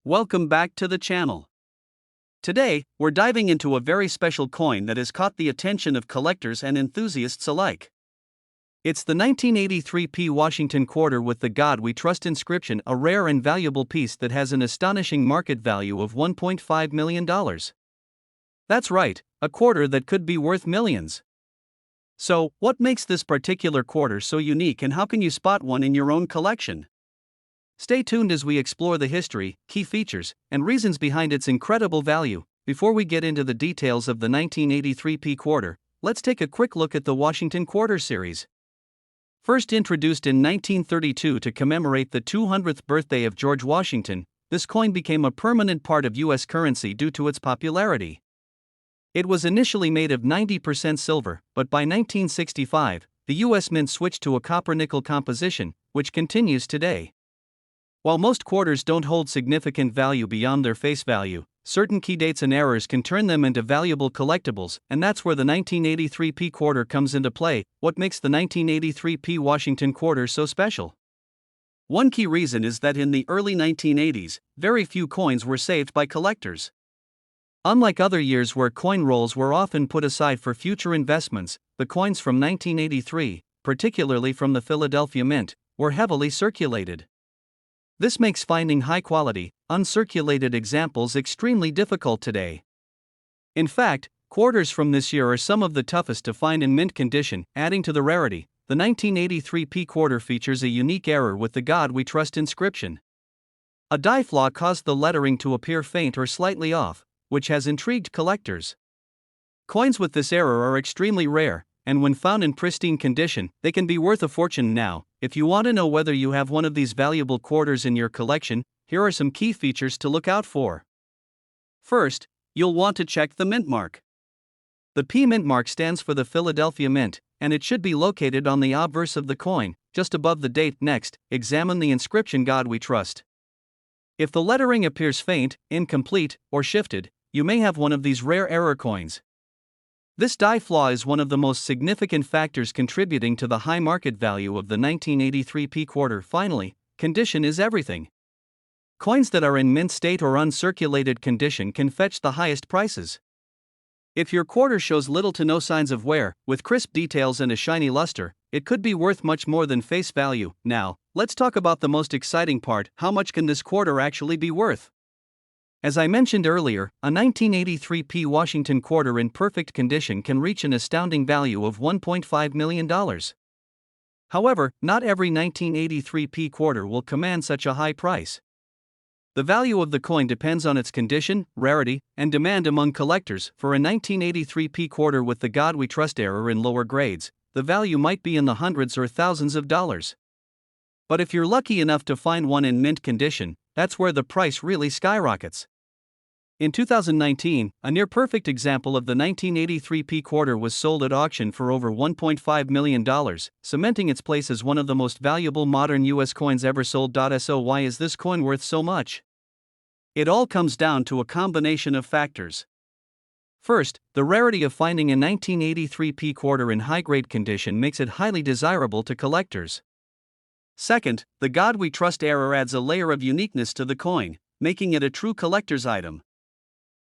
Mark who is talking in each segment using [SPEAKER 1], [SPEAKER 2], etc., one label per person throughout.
[SPEAKER 1] Welcome back to the channel. Today, we're diving into a very special coin that has caught the attention of collectors and enthusiasts alike. It's the 1983 Washington quarter with the God We Trust inscription, a rare and valuable piece that has an astonishing market value of $1.5 million. That's right, a quarter that could be worth millions. So, what makes this particular quarter so unique, and how can you spot one in your own collection? Stay tuned as we explore the history, key features, and reasons behind its incredible value. Before we get into the details of the 1983 quarter, let's take a quick look at the Washington Quarter series. First introduced in 1932 to commemorate the 200th birthday of George Washington, this coin became a permanent part of U.S. currency due to its popularity. It was initially made of 90% silver, but by 1965, the U.S. Mint switched to a copper-nickel composition, which continues today. While most quarters don't hold significant value beyond their face value, certain key dates and errors can turn them into valuable collectibles, and that's where the 1983 quarter comes into play. What makes the 1983 Washington quarter so special? One key reason is that in the early 1980s, very few coins were saved by collectors. Unlike other years where coin rolls were often put aside for future investments, the coins from 1983, particularly from the Philadelphia Mint, were heavily circulated. This makes finding high-quality, uncirculated examples extremely difficult today. In fact, quarters from this year are some of the toughest to find in mint condition. Adding to the rarity, the 1983 quarter features a unique error with the God We Trust inscription. A die flaw caused the lettering to appear faint or slightly off, which has intrigued collectors. Coins with this error are extremely rare, and when found in pristine condition, they can be worth a fortune. Now, if you want to know whether you have one of these valuable quarters in your collection, here are some key features to look out for. First, you'll want to check the mint mark. The P mint mark stands for the Philadelphia Mint, and it should be located on the obverse of the coin, just above the date. Next, examine the inscription God We Trust. If the lettering appears faint, incomplete, or shifted, you may have one of these rare error coins. This die flaw is one of the most significant factors contributing to the high market value of the 1983 quarter. Finally, condition is everything. Coins that are in mint state or uncirculated condition can fetch the highest prices. If your quarter shows little to no signs of wear, with crisp details and a shiny luster, it could be worth much more than face value. Now, let's talk about the most exciting part: how much can this quarter actually be worth? As I mentioned earlier, a 1983 Washington quarter in perfect condition can reach an astounding value of $1.5 million. However, not every 1983 quarter will command such a high price. The value of the coin depends on its condition, rarity, and demand among collectors. For a 1983 quarter with the God We Trust error in lower grades, the value might be in the hundreds or thousands of dollars. But if you're lucky enough to find one in mint condition, that's where the price really skyrockets. In 2019, a near-perfect example of the 1983 quarter was sold at auction for over $1.5 million, cementing its place as one of the most valuable modern U.S. coins ever sold. So why is this coin worth so much? It all comes down to a combination of factors. First, the rarity of finding a 1983 quarter in high-grade condition makes it highly desirable to collectors. Second, the God We Trust error adds a layer of uniqueness to the coin, making it a true collector's item.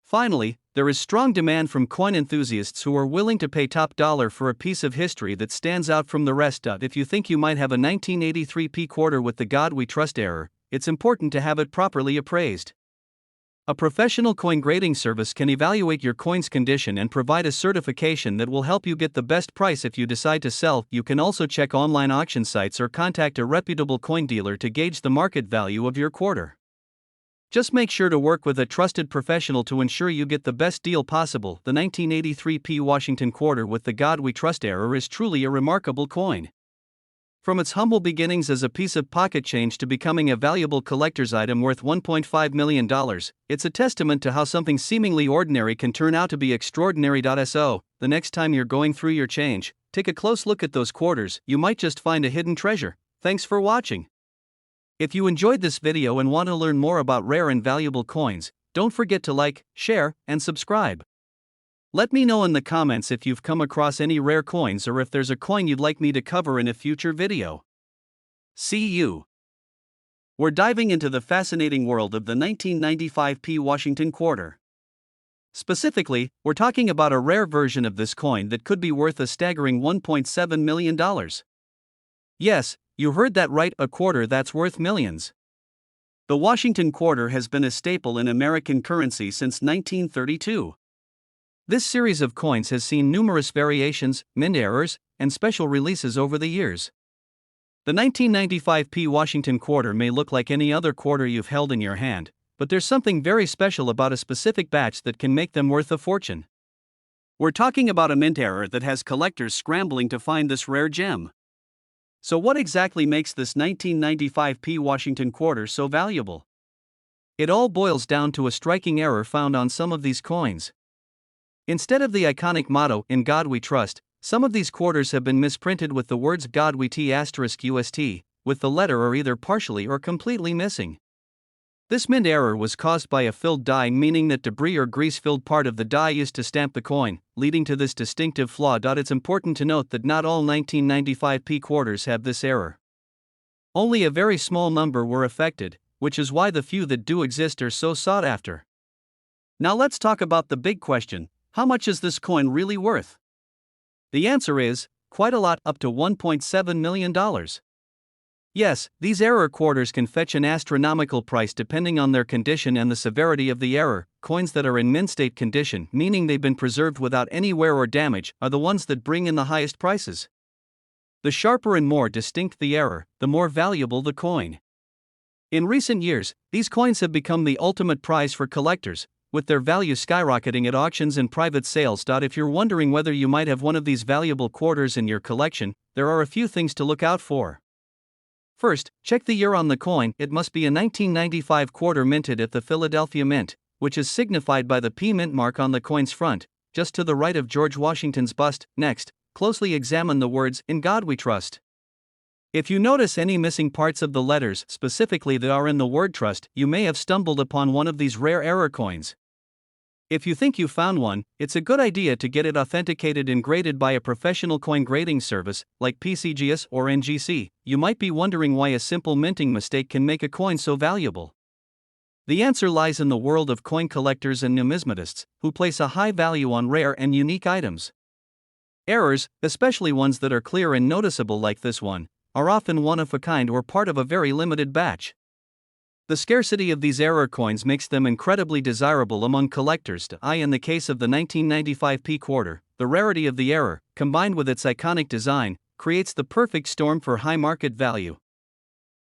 [SPEAKER 1] Finally, there is strong demand from coin enthusiasts who are willing to pay top dollar for a piece of history that stands out from the rest. If you think you might have a 1983 quarter with the God We Trust error, it's important to have it properly appraised. A professional coin grading service can evaluate your coin's condition and provide a certification that will help you get the best price if you decide to sell. You can also check online auction sites or contact a reputable coin dealer to gauge the market value of your quarter. Just make sure to work with a trusted professional to ensure you get the best deal possible. The 1983 Washington quarter with the God We Trust error is truly a remarkable coin. From its humble beginnings as a piece of pocket change to becoming a valuable collector's item worth $1.5 million, it's a testament to how something seemingly ordinary can turn out to be extraordinary. So, the next time you're going through your change, take a close look at those quarters. You might just find a hidden treasure. Thanks for watching. If you enjoyed this video and want to learn more about rare and valuable coins, don't forget to like, share, and subscribe. Let me know in the comments if you've come across any rare coins or if there's a coin you'd like me to cover in a future video. See you. We're diving into the fascinating world of the 1995 P Washington quarter. Specifically, we're talking about a rare version of this coin that could be worth a staggering $1.7 million. Yes, you heard that right, a quarter that's worth millions. The Washington quarter has been a staple in American currency since 1932. This series of coins has seen numerous variations, mint errors, and special releases over the years. The 1995 P Washington quarter may look like any other quarter you've held in your hand, but there's something very special about a specific batch that can make them worth a fortune. We're talking about a mint error that has collectors scrambling to find this rare gem. So what exactly makes this 1995 P Washington quarter so valuable? It all boils down to a striking error found on some of these coins. Instead of the iconic motto, "In God We Trust," some of these quarters have been misprinted with the words "God We T**UST, with the letter or either partially or completely missing. This mint error was caused by a filled die, meaning that debris or grease filled part of the die used to stamp the coin, leading to this distinctive flaw. It's important to note that not all 1995 P quarters have this error. Only a very small number were affected, which is why the few that do exist are so sought after. Now let's talk about the big question: how much is this coin really worth? The answer is quite a lot, up to $1.7 million. Yes, these error quarters can fetch an astronomical price depending on their condition and the severity of the error. Coins that are in mint state condition, meaning they've been preserved without any wear or damage, are the ones that bring in the highest prices. The sharper and more distinct the error, the more valuable the coin. In recent years, these coins have become the ultimate prize for collectors, with their value skyrocketing at auctions and private sales. If you're wondering whether you might have one of these valuable quarters in your collection, there are a few things to look out for. First, check the year on the coin. It must be a 1995 quarter minted at the Philadelphia Mint, which is signified by the P mint mark on the coin's front, just to the right of George Washington's bust. Next, closely examine the words, "In God We Trust." If you notice any missing parts of the letters, specifically that are in the word trust, you may have stumbled upon one of these rare error coins. If you think you found one, it's a good idea to get it authenticated and graded by a professional coin grading service, like PCGS or NGC. You might be wondering why a simple minting mistake can make a coin so valuable. The answer lies in the world of coin collectors and numismatists, who place a high value on rare and unique items. Errors, especially ones that are clear and noticeable like this one, are often one of a kind or part of a very limited batch. The scarcity of these error coins makes them incredibly desirable among collectors. In the case of the 1995 P quarter, the rarity of the error, combined with its iconic design, creates the perfect storm for high market value.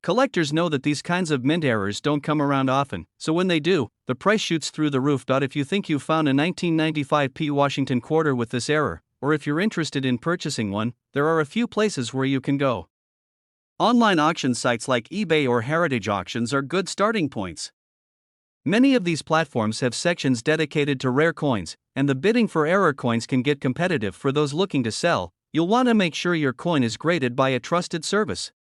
[SPEAKER 1] Collectors know that these kinds of mint errors don't come around often, so when they do, the price shoots through the roof. If you think you found a 1995 P Washington quarter with this error, or if you're interested in purchasing one, there are a few places where you can go. Online auction sites like eBay or Heritage Auctions are good starting points. Many of these platforms have sections dedicated to rare coins, and the bidding for error coins can get competitive. For those looking to sell, you'll want to make sure your coin is graded by a trusted service.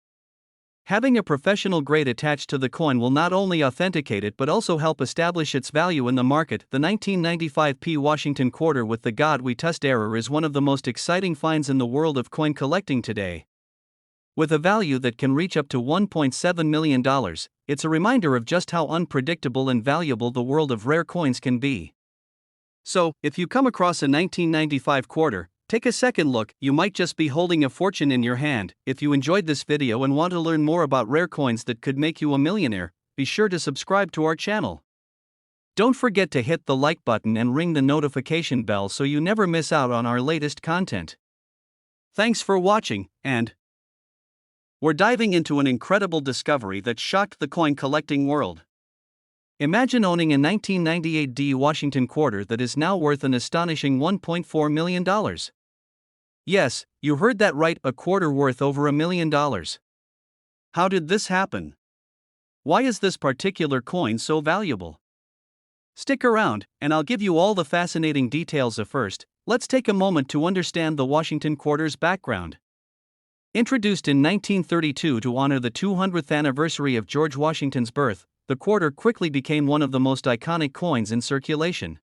[SPEAKER 1] Having a professional grade attached to the coin will not only authenticate it but also help establish its value in the market. The 1995 P Washington quarter with the God We Trust error is one of the most exciting finds in the world of coin collecting today. With a value that can reach up to $1.7 million, it's a reminder of just how unpredictable and valuable the world of rare coins can be. So, if you come across a 1995 quarter, take a second look. You might just be holding a fortune in your hand. If you enjoyed this video and want to learn more about rare coins that could make you a millionaire, be sure to subscribe to our channel. Don't forget to hit the like button and ring the notification bell so you never miss out on our latest content. Thanks for watching, and we're diving into an incredible discovery that shocked the coin collecting world. Imagine owning a 1998 D Washington quarter that is now worth an astonishing $1.4 million. Yes, you heard that right, a quarter worth over $1 million. How did this happen? Why is this particular coin so valuable? Stick around, and I'll give you all the fascinating details. First, let's take a moment to understand the Washington quarter's background. Introduced in 1932 to honor the 200th anniversary of George Washington's birth, the quarter quickly became one of the most iconic coins in circulation.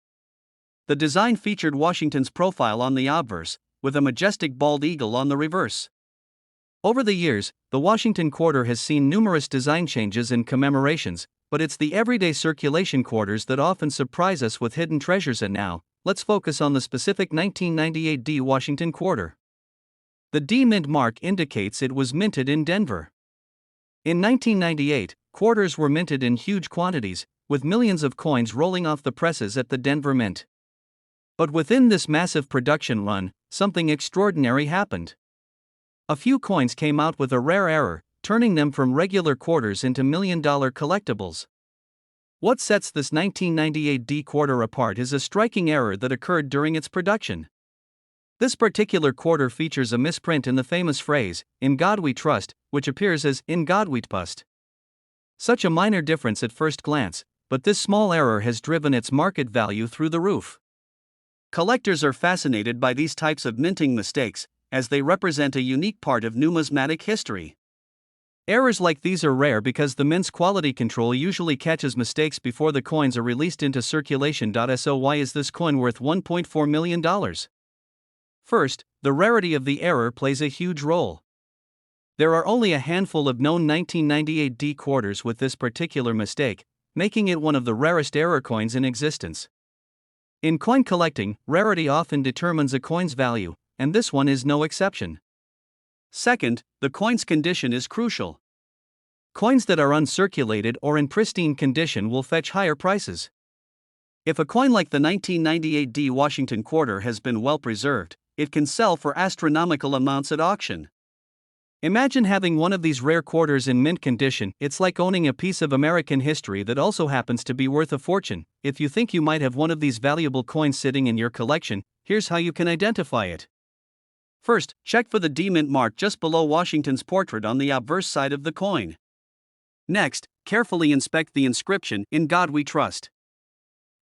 [SPEAKER 1] The design featured Washington's profile on the obverse, with a majestic bald eagle on the reverse. Over the years, the Washington quarter has seen numerous design changes and commemorations, but it's the everyday circulation quarters that often surprise us with hidden treasures. And now, let's focus on the specific 1998 D Washington quarter. The D mint mark indicates it was minted in Denver. In 1998, quarters were minted in huge quantities, with millions of coins rolling off the presses at the Denver Mint. But within this massive production run, something extraordinary happened. A few coins came out with a rare error, turning them from regular quarters into million-dollar collectibles. What sets this 1998 D quarter apart is a striking error that occurred during its production. This particular quarter features a misprint in the famous phrase, "In God we trust," which appears as "In God we trust." Such a minor difference at first glance, but this small error has driven its market value through the roof. Collectors are fascinated by these types of minting mistakes, as they represent a unique part of numismatic history. Errors like these are rare because the mint's quality control usually catches mistakes before the coins are released into circulation. So why is this coin worth $1.4 million? First, the rarity of the error plays a huge role. There are only a handful of known 1998 D quarters with this particular mistake, making it one of the rarest error coins in existence. In coin collecting, rarity often determines a coin's value, and this one is no exception. Second, the coin's condition is crucial. Coins that are uncirculated or in pristine condition will fetch higher prices. If a coin like the 1998 D Washington quarter has been well preserved, it can sell for astronomical amounts at auction. Imagine having one of these rare quarters in mint condition. It's like owning a piece of American history that also happens to be worth a fortune. If you think you might have one of these valuable coins sitting in your collection, here's how you can identify it. First, check for the D mint mark just below Washington's portrait on the obverse side of the coin. Next, carefully inspect the inscription, "In God we trust."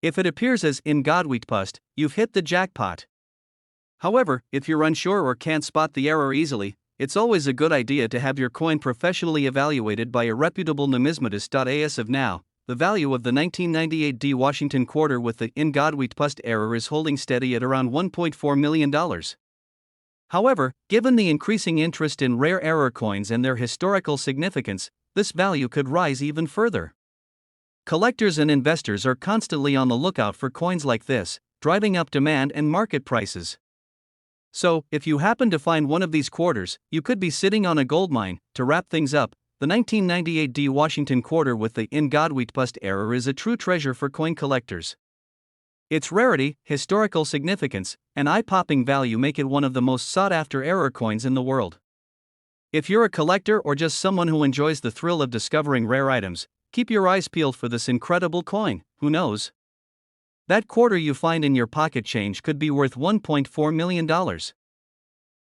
[SPEAKER 1] If it appears as "In God we trust," you've hit the jackpot. However, if you're unsure or can't spot the error easily, it's always a good idea to have your coin professionally evaluated by a reputable numismatist. As of now, the value of the 1998 D Washington quarter with the "In God we trust" error is holding steady at around $1.4 million. However, given the increasing interest in rare error coins and their historical significance, this value could rise even further. Collectors and investors are constantly on the lookout for coins like this, driving up demand and market prices. So, if you happen to find one of these quarters, you could be sitting on a goldmine. To wrap things up, the 1998 D Washington quarter with the "In God we trust" error is a true treasure for coin collectors. Its rarity, historical significance, and eye-popping value make it one of the most sought-after error coins in the world. If you're a collector or just someone who enjoys the thrill of discovering rare items, keep your eyes peeled for this incredible coin. Who knows? That quarter you find in your pocket change could be worth $1.4 million.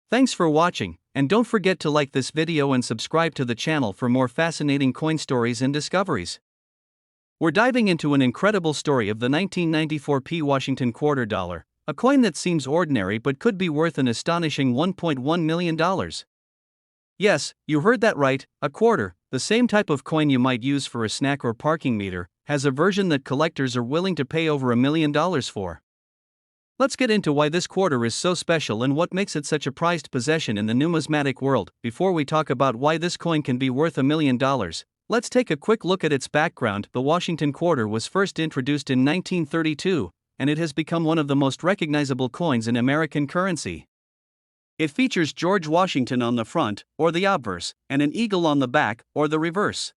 [SPEAKER 1] Thanks for watching, and don't forget to like this video and subscribe to the channel for more fascinating coin stories and discoveries. We're diving into an incredible story of the 1994 P Washington quarter dollar, a coin that seems ordinary but could be worth an astonishing $1.1 million. Yes, you heard that right, a quarter, the same type of coin you might use for a snack or parking meter, has a version that collectors are willing to pay over $1 million for. Let's get into why this quarter is so special and what makes it such a prized possession in the numismatic world. Before we talk about why this coin can be worth $1 million, let's take a quick look at its background. The Washington quarter was first introduced in 1932, and it has become one of the most recognizable coins in American currency. It features George Washington on the front, or the obverse, and an eagle on the back, or the reverse.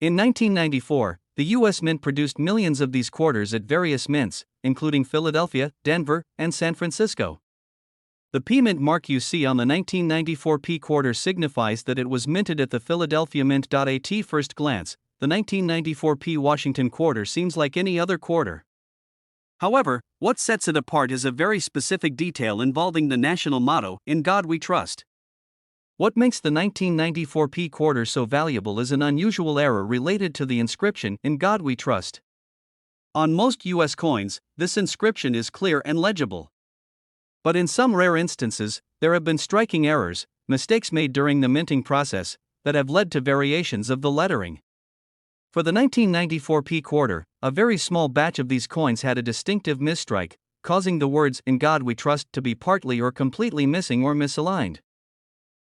[SPEAKER 1] In 1994, the U.S. Mint produced millions of these quarters at various mints, including Philadelphia, Denver, and San Francisco. The P mint mark you see on the 1994 P quarter signifies that it was minted at the Philadelphia Mint. At first glance, the 1994 P Washington quarter seems like any other quarter. However, what sets it apart is a very specific detail involving the national motto, "In God we trust." What makes the 1994 P quarter so valuable is an unusual error related to the inscription, "In God we trust." On most U.S. coins, this inscription is clear and legible. But in some rare instances, there have been striking errors, mistakes made during the minting process, that have led to variations of the lettering. For the 1994 P quarter, a very small batch of these coins had a distinctive misstrike, causing the words "In God we trust" to be partly or completely missing or misaligned.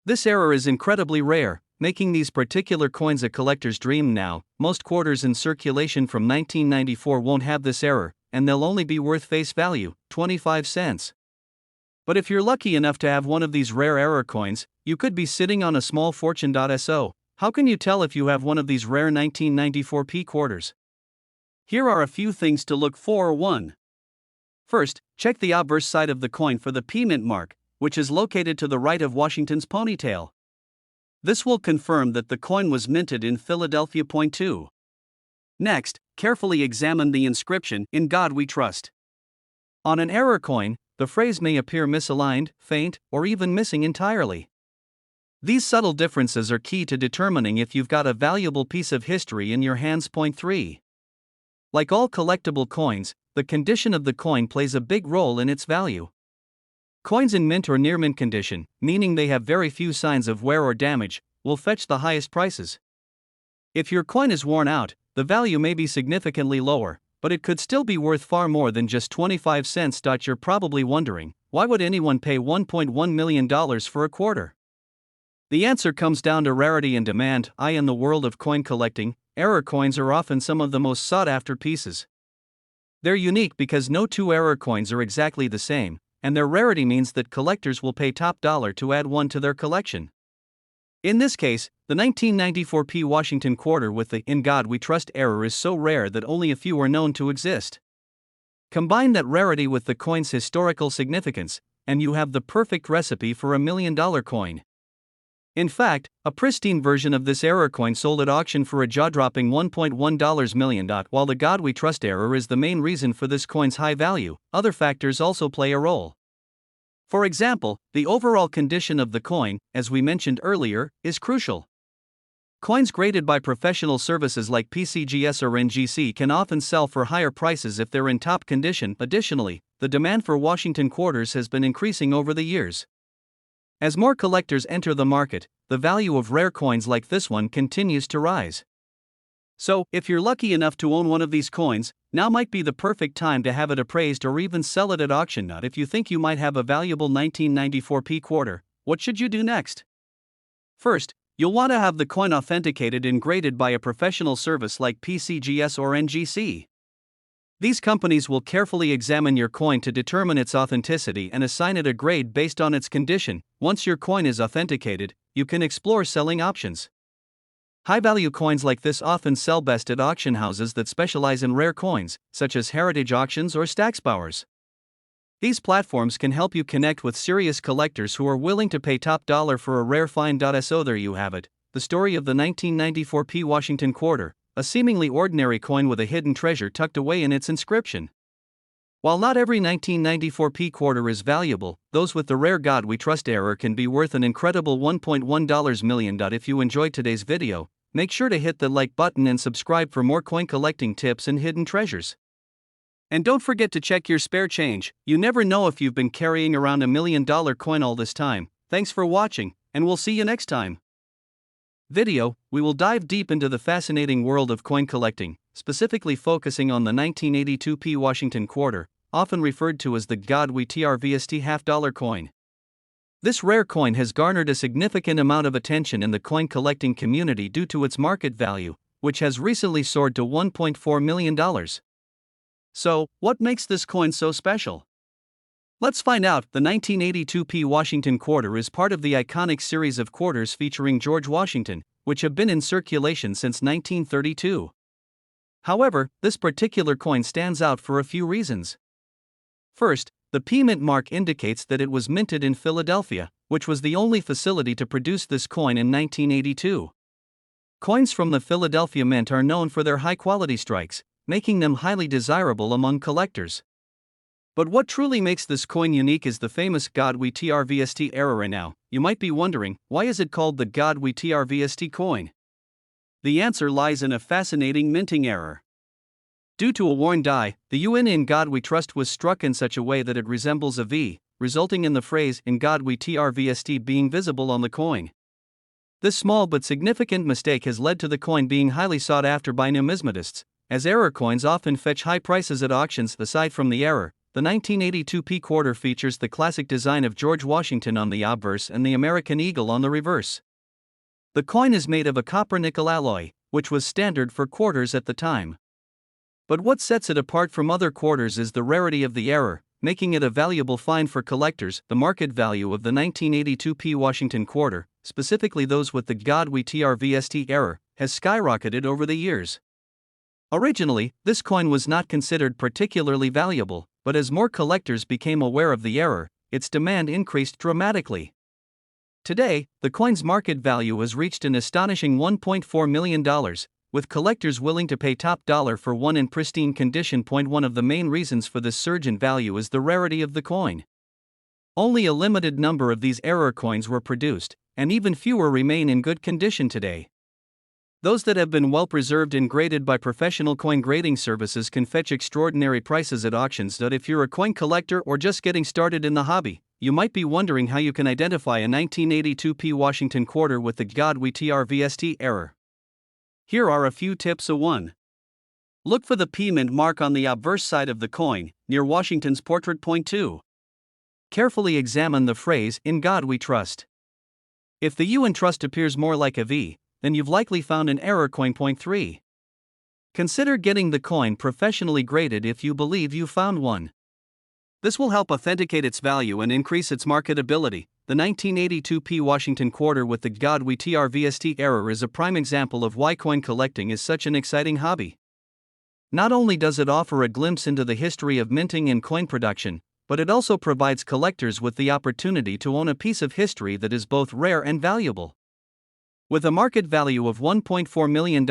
[SPEAKER 1] This error is incredibly rare, making these particular coins a collector's dream now. Most quarters in circulation from 1994 won't have this error, and they'll only be worth face value, 25 cents. But if you're lucky enough to have one of these rare error coins, you could be sitting on a small fortune. So, how can you tell if you have one of these rare 1994 P quarters? Here are a few things to look for. 1. First, check the obverse side of the coin for the P mint mark, which is located to the right of Washington's ponytail. This will confirm that the coin was minted in Philadelphia. 2. Next, carefully examine the inscription, "In God We Trust." On an error coin, the phrase may appear misaligned, faint, or even missing entirely. These subtle differences are key to determining if you've got a valuable piece of history in your hands. 3. Like all collectible coins, the condition of the coin plays a big role in its value. Coins in mint or near mint condition, meaning they have very few signs of wear or damage, will fetch the highest prices. If your coin is worn out, the value may be significantly lower, but it could still be worth far more than just 25 cents. You're probably wondering, why would anyone pay $1.1 million for a quarter? The answer comes down to rarity and demand. In the world of coin collecting, error coins are often some of the most sought-after pieces. They're unique because no two error coins are exactly the same, and their rarity means that collectors will pay top dollar to add one to their collection. In this case, the 1994 P Washington quarter with the "In God We Trust" error is so rare that only a few are known to exist. Combine that rarity with the coin's historical significance, and you have the perfect recipe for a $1 million coin. In fact, a pristine version of this error coin sold at auction for a jaw-dropping $1.1 million. While the "God We Trust" error is the main reason for this coin's high value, other factors also play a role. For example, the overall condition of the coin, as we mentioned earlier, is crucial. Coins graded by professional services like PCGS or NGC can often sell for higher prices if they're in top condition. Additionally, the demand for Washington quarters has been increasing over the years. As more collectors enter the market, the value of rare coins like this one continues to rise. So, if you're lucky enough to own one of these coins, now might be the perfect time to have it appraised or even sell it at auction. If you think you might have a valuable 1994 P quarter, what should you do next? First, you'll want to have the coin authenticated and graded by a professional service like PCGS or NGC. These companies will carefully examine your coin to determine its authenticity and assign it a grade based on its condition. Once your coin is authenticated, you can explore selling options. High-value coins like this often sell best at auction houses that specialize in rare coins, such as Heritage Auctions or Stacksbowers. These platforms can help you connect with serious collectors who are willing to pay top dollar for a rare find. So there you have it, the story of the 1994 P Washington quarter, a seemingly ordinary coin with a hidden treasure tucked away in its inscription. While not every 1994 P quarter is valuable, those with the rare "God We Trust" error can be worth an incredible $1.1 million. If you enjoyed today's video, make sure to hit the like button and subscribe for more coin collecting tips and hidden treasures. And don't forget to check your spare change. You never know if you've been carrying around a $1 million coin all this time. Thanks for watching, and we'll see you next time. Video, we will dive deep into the fascinating world of coin collecting, specifically focusing on the 1982 P Washington quarter, often referred to as the "God We Trust" half-dollar coin. This rare coin has garnered a significant amount of attention in the coin collecting community due to its market value, which has recently soared to $1.4 million. So, what makes this coin so special? Let's find out. The 1982 P Washington quarter is part of the iconic series of quarters featuring George Washington, which have been in circulation since 1932. However, this particular coin stands out for a few reasons. First, the P mint mark indicates that it was minted in Philadelphia, which was the only facility to produce this coin in 1982. Coins from the Philadelphia Mint are known for their high-quality strikes, making them highly desirable among collectors. But what truly makes this coin unique is the famous "God We Trust" error. Now, you might be wondering, why is it called the "God We Trust" coin? The answer lies in a fascinating minting error. Due to a worn die, the UN in "God We Trust" was struck in such a way that it resembles a V, resulting in the phrase "In God We Trust" being visible on the coin. This small but significant mistake has led to the coin being highly sought after by numismatists, as error coins often fetch high prices at auctions. Aside from the error, The 1982p quarter features the classic design of George Washington on the obverse and the American eagle on the reverse. The coin is made of a copper-nickel alloy, which was standard for quarters at the time. But what sets it apart from other quarters is the rarity of the error, making it a valuable find for collectors. The market value of the 1982p Washington quarter, specifically those with the God we TRVST error, has skyrocketed over the years. Originally, this coin was not considered particularly valuable, but as more collectors became aware of the error, its demand increased dramatically. Today, the coin's market value has reached an astonishing $1.4 million, with collectors willing to pay top dollar for one in pristine condition. One of the main reasons for this surge in value is the rarity of the coin. Only a limited number of these error coins were produced, and even fewer remain in good condition today. Those that have been well preserved and graded by professional coin grading services can fetch extraordinary prices at auctions. If you're a coin collector or just getting started in the hobby, you might be wondering how you can identify a 1982p Washington quarter with the God we TRVST error. Here are a few tips. 1. Look for the P mint mark on the obverse side of the coin, near Washington's portrait. 2. Carefully examine the phrase, "In God we trust." If the U in trust appears more like a V, then you've likely found an error coin. 3. Consider getting the coin professionally graded if you believe you found one. This will help authenticate its value and increase its marketability. The 1982p Washington quarter with the God we TRVST error is a prime example of why coin collecting is such an exciting hobby. Not only does it offer a glimpse into the history of minting and coin production, but it also provides collectors with the opportunity to own a piece of history that is both rare and valuable. With a market value of $1.4 million,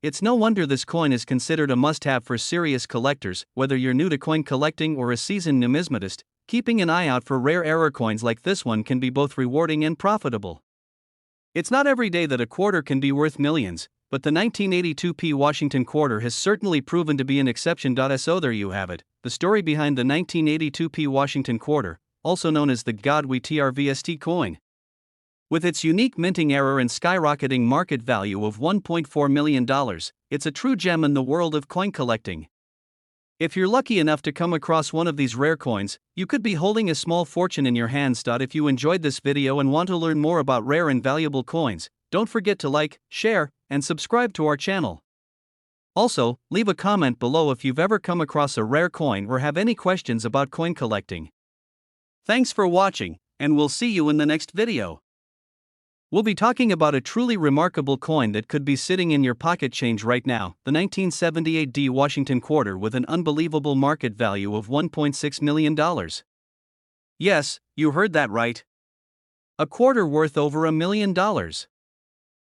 [SPEAKER 1] it's no wonder this coin is considered a must-have for serious collectors. Whether you're new to coin collecting or a seasoned numismatist, keeping an eye out for rare error coins like this one can be both rewarding and profitable. It's not every day that a quarter can be worth millions, but the 1982p Washington quarter has certainly proven to be an exception. So there you have it, the story behind the 1982p Washington quarter, also known as the God we TRVST coin. With its unique minting error and skyrocketing market value of $1.4 million, it's a true gem in the world of coin collecting. If you're lucky enough to come across one of these rare coins, you could be holding a small fortune in your hands. If you enjoyed this video and want to learn more about rare and valuable coins, don't forget to like, share, and subscribe to our channel. Also, leave a comment below if you've ever come across a rare coin or have any questions about coin collecting. Thanks for watching, and we'll see you in the next video. We'll be talking about a truly remarkable coin that could be sitting in your pocket change right now, the 1978D Washington quarter with an unbelievable market value of $1.6 million. Yes, you heard that right. A quarter worth over $1 million.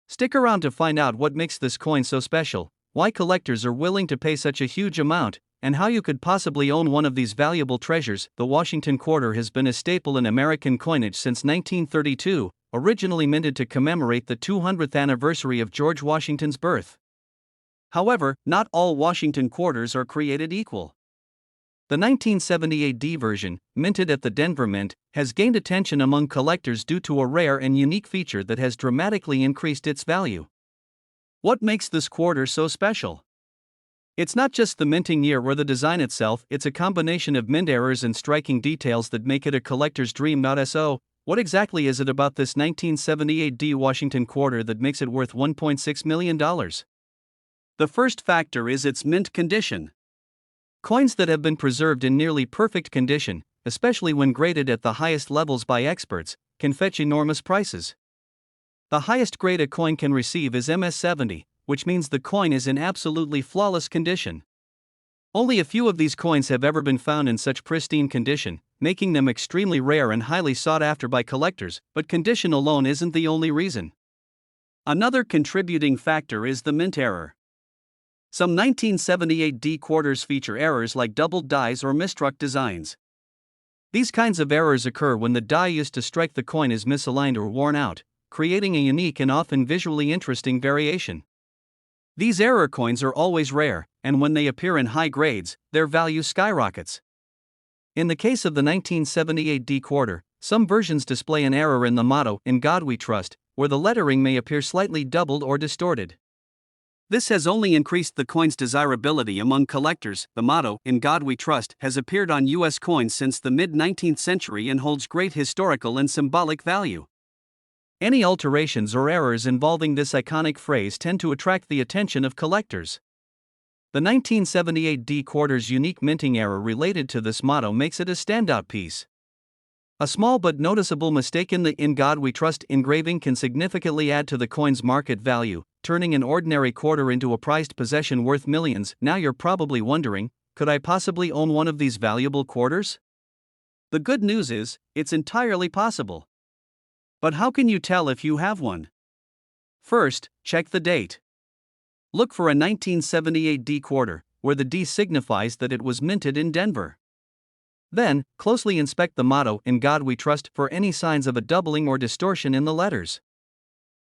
[SPEAKER 1] Stick around to find out what makes this coin so special, why collectors are willing to pay such a huge amount, and how you could possibly own one of these valuable treasures. The Washington quarter has been a staple in American coinage since 1932. Originally minted to commemorate the 200th anniversary of George Washington's birth. However, not all Washington quarters are created equal. The 1978D version, minted at the Denver Mint, has gained attention among collectors due to a rare and unique feature that has dramatically increased its value. What makes this quarter so special? It's not just the minting year or the design itself, it's a combination of mint errors and striking details that make it a collector's dream. So, what exactly is it about this 1978D Washington quarter that makes it worth $1.6 million? The first factor is its mint condition. Coins that have been preserved in nearly perfect condition, especially when graded at the highest levels by experts, can fetch enormous prices. The highest grade a coin can receive is MS70, which means the coin is in absolutely flawless condition. Only a few of these coins have ever been found in such pristine condition, making them extremely rare and highly sought after by collectors, but condition alone isn't the only reason. Another contributing factor is the mint error. Some 1978D quarters feature errors like doubled dies or misstruck designs. These kinds of errors occur when the die used to strike the coin is misaligned or worn out, creating a unique and often visually interesting variation. These error coins are always rare, and when they appear in high grades, their value skyrockets. In the case of the 1978D quarter, some versions display an error in the motto, "In God We Trust," where the lettering may appear slightly doubled or distorted. This has only increased the coin's desirability among collectors. The motto, "In God We Trust," has appeared on U.S. coins since the mid-19th century and holds great historical and symbolic value. Any alterations or errors involving this iconic phrase tend to attract the attention of collectors. The 1978 D quarter's unique minting error related to this motto makes it a standout piece. A small but noticeable mistake in the "In God We Trust" engraving can significantly add to the coin's market value, turning an ordinary quarter into a prized possession worth millions. Now you're probably wondering, could I possibly own one of these valuable quarters? The good news is, it's entirely possible. But how can you tell if you have one? First, check the date. Look for a 1978 D quarter, where the D signifies that it was minted in Denver. Then, closely inspect the motto, "In God We Trust," for any signs of a doubling or distortion in the letters.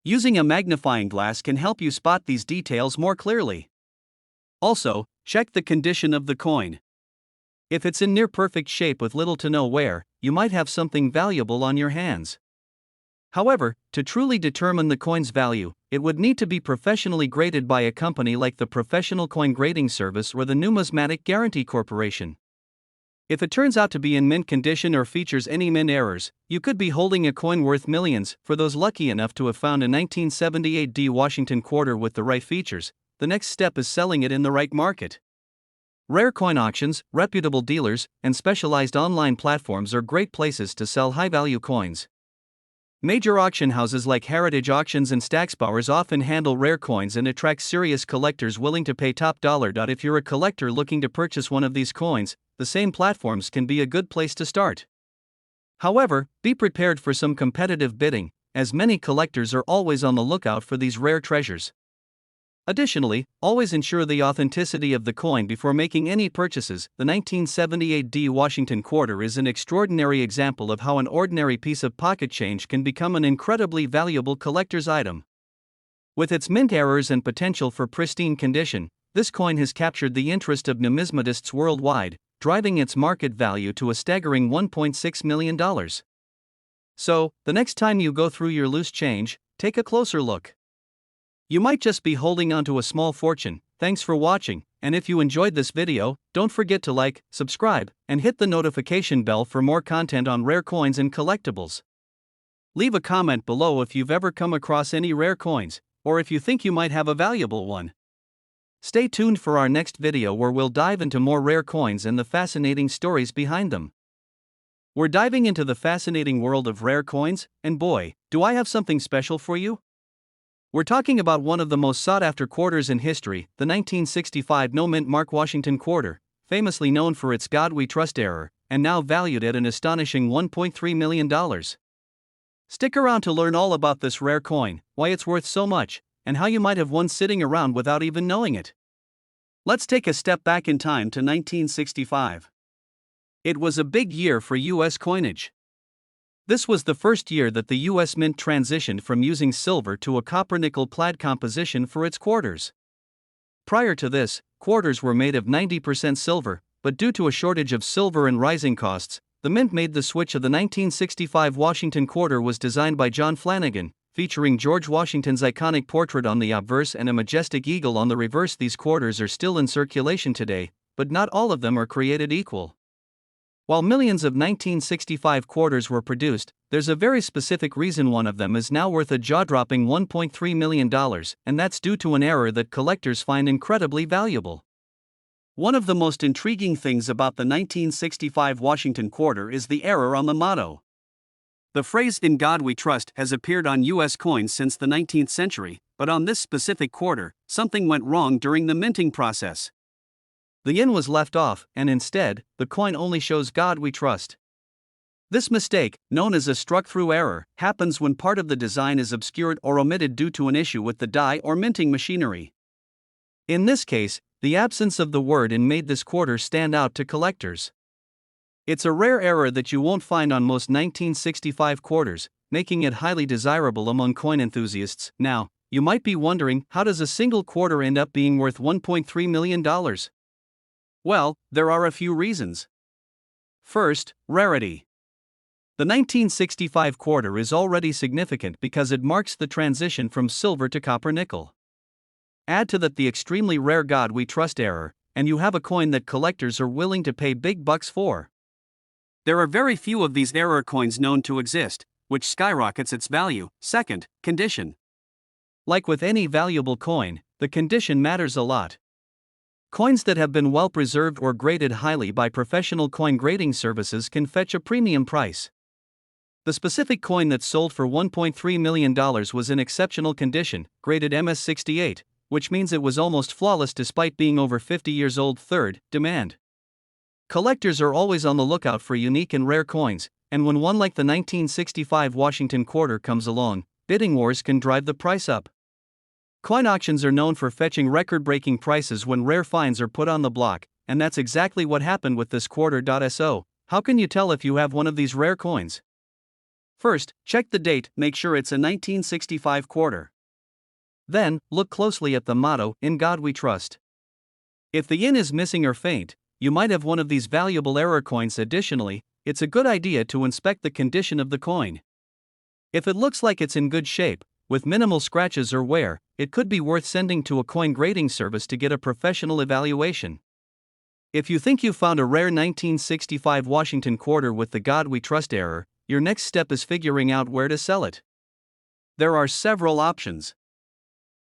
[SPEAKER 1] Using a magnifying glass can help you spot these details more clearly. Also, check the condition of the coin. If it's in near perfect shape with little to no wear, you might have something valuable on your hands. However, to truly determine the coin's value, it would need to be professionally graded by a company like the Professional Coin Grading Service or the Numismatic Guarantee Corporation. If it turns out to be in mint condition or features any mint errors, you could be holding a coin worth millions. For those lucky enough to have found a 1978 D Washington quarter with the right features, the next step is selling it in the right market. Rare coin auctions, reputable dealers, and specialized online platforms are great places to sell high-value coins. Major auction houses like Heritage Auctions and Stacksbowers often handle rare coins and attract serious collectors willing to pay top dollar. If you're a collector looking to purchase one of these coins, the same platforms can be a good place to start. However, be prepared for some competitive bidding, as many collectors are always on the lookout for these rare treasures. Additionally, always ensure the authenticity of the coin before making any purchases. The 1978 D Washington quarter is an extraordinary example of how an ordinary piece of pocket change can become an incredibly valuable collector's item. With its mint errors and potential for pristine condition, this coin has captured the interest of numismatists worldwide, driving its market value to a staggering $1.6 million. So, the next time you go through your loose change, take a closer look. You might just be holding onto a small fortune. Thanks for watching, and if you enjoyed this video, don't forget to like, subscribe, and hit the notification bell for more content on rare coins and collectibles. Leave a comment below if you've ever come across any rare coins, or if you think you might have a valuable one. Stay tuned for our next video where we'll dive into more rare coins and the fascinating stories behind them. We're diving into the fascinating world of rare coins, and boy, do I have something special for you! We're talking about one of the most sought-after quarters in history, the 1965 no-mint Mark Washington quarter, famously known for its "God We Trust" error, and now valued at an astonishing $1.3 million. Stick around to learn all about this rare coin, why it's worth so much, and how you might have one sitting around without even knowing it. Let's take a step back in time to 1965. It was a big year for U.S. coinage. This was the first year that the U.S. Mint transitioned from using silver to a copper-nickel plaid composition for its quarters. Prior to this, quarters were made of 90% silver, but due to a shortage of silver and rising costs, the Mint made the switch. The 1965 Washington quarter was designed by John Flanagan, featuring George Washington's iconic portrait on the obverse and a majestic eagle on the reverse. These quarters are still in circulation today, but not all of them are created equal. While millions of 1965 quarters were produced, there's a very specific reason one of them is now worth a jaw-dropping $1.3 million, and that's due to an error that collectors find incredibly valuable. One of the most intriguing things about the 1965 Washington quarter is the error on the motto. The phrase "In God We Trust" has appeared on U.S. coins since the 19th century, but on this specific quarter, something went wrong during the minting process. The "in" was left off, and instead, the coin only shows "God We Trust." This mistake, known as a struck-through error, happens when part of the design is obscured or omitted due to an issue with the die or minting machinery. In this case, the absence of the word "in" made this quarter stand out to collectors. It's a rare error that you won't find on most 1965 quarters, making it highly desirable among coin enthusiasts. Now, you might be wondering, how does a single quarter end up being worth $1.3 million? Well, there are a few reasons. First, rarity. The 1965 quarter is already significant because it marks the transition from silver to copper-nickel. Add to that the extremely rare God we trust error, and you have a coin that collectors are willing to pay big bucks for. There are very few of these error coins known to exist, which skyrockets its value. Second, condition. Like with any valuable coin, the condition matters a lot. Coins that have been well preserved or graded highly by professional coin grading services can fetch a premium price. The specific coin that sold for $1.3 million was in exceptional condition, graded MS68, which means it was almost flawless despite being over 50 years old. Third, demand. Collectors are always on the lookout for unique and rare coins, and when one like the 1965 Washington quarter comes along, bidding wars can drive the price up. Coin auctions are known for fetching record-breaking prices when rare finds are put on the block, and that's exactly what happened with this quarter. So, how can you tell if you have one of these rare coins? First, check the date, make sure it's a 1965 quarter. Then, look closely at the motto, "In God We Trust." If the "in" is missing or faint, you might have one of these valuable error coins. Additionally, it's a good idea to inspect the condition of the coin. If it looks like it's in good shape, with minimal scratches or wear, it could be worth sending to a coin grading service to get a professional evaluation. If you think you found a rare 1965 Washington quarter with the God We Trust error, your next step is figuring out where to sell it. There are several options.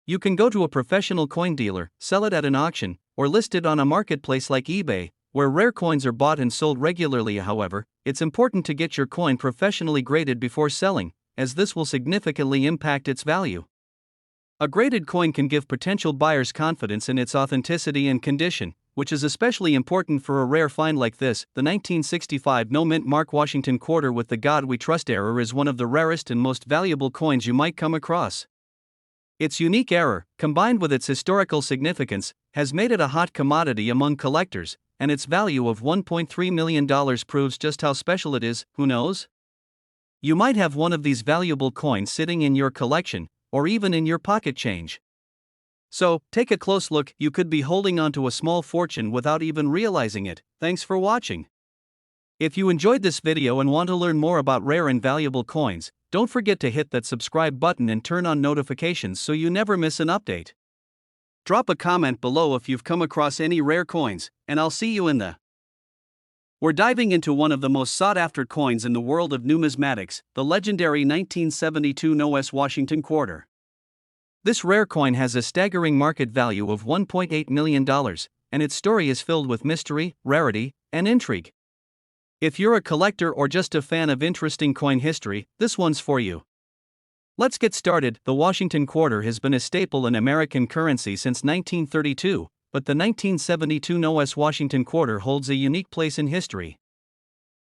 [SPEAKER 1] You can go to a professional coin dealer, sell it at an auction, or list it on a marketplace like eBay, where rare coins are bought and sold regularly. However, it's important to get your coin professionally graded before selling, as this will significantly impact its value. A graded coin can give potential buyers confidence in its authenticity and condition, which is especially important for a rare find like this. The 1965 No Mint Mark Washington quarter with the God We Trust error is one of the rarest and most valuable coins you might come across. Its unique error, combined with its historical significance, has made it a hot commodity among collectors, and its value of $1.3 million proves just how special it is. Who knows? You might have one of these valuable coins sitting in your collection, or even in your pocket change. So, take a close look. You could be holding onto a small fortune without even realizing it. Thanks for watching. If you enjoyed this video and want to learn more about rare and valuable coins, don't forget to hit that subscribe button and turn on notifications so you never miss an update. Drop a comment below if you've come across any rare coins, and I'll see you in the We're diving into one of the most sought-after coins in the world of numismatics, the legendary 1972 NOS Washington quarter. This rare coin has a staggering market value of $1.8 million, and its story is filled with mystery, rarity, and intrigue. If you're a collector or just a fan of interesting coin history, this one's for you. Let's get started. The Washington quarter has been a staple in American currency since 1932. But the 1972 NOS Washington quarter holds a unique place in history.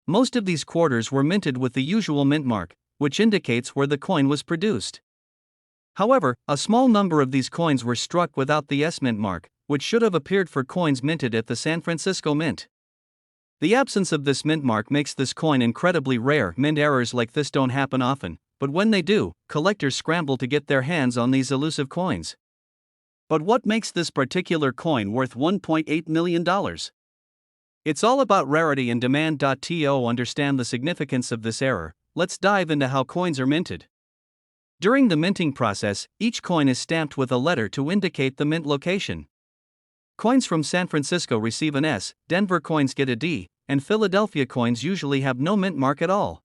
[SPEAKER 1] Most of these quarters were minted with the usual mint mark, which indicates where the coin was produced. However, a small number of these coins were struck without the S mint mark, which should have appeared for coins minted at the San Francisco Mint. The absence of this mint mark makes this coin incredibly rare. Mint errors like this don't happen often, but when they do, collectors scramble to get their hands on these elusive coins. But what makes this particular coin worth $1.8 million? It's all about rarity and demand. To understand the significance of this error, let's dive into how coins are minted. During the minting process, each coin is stamped with a letter to indicate the mint location. Coins from San Francisco receive an S, Denver coins get a D, and Philadelphia coins usually have no mint mark at all.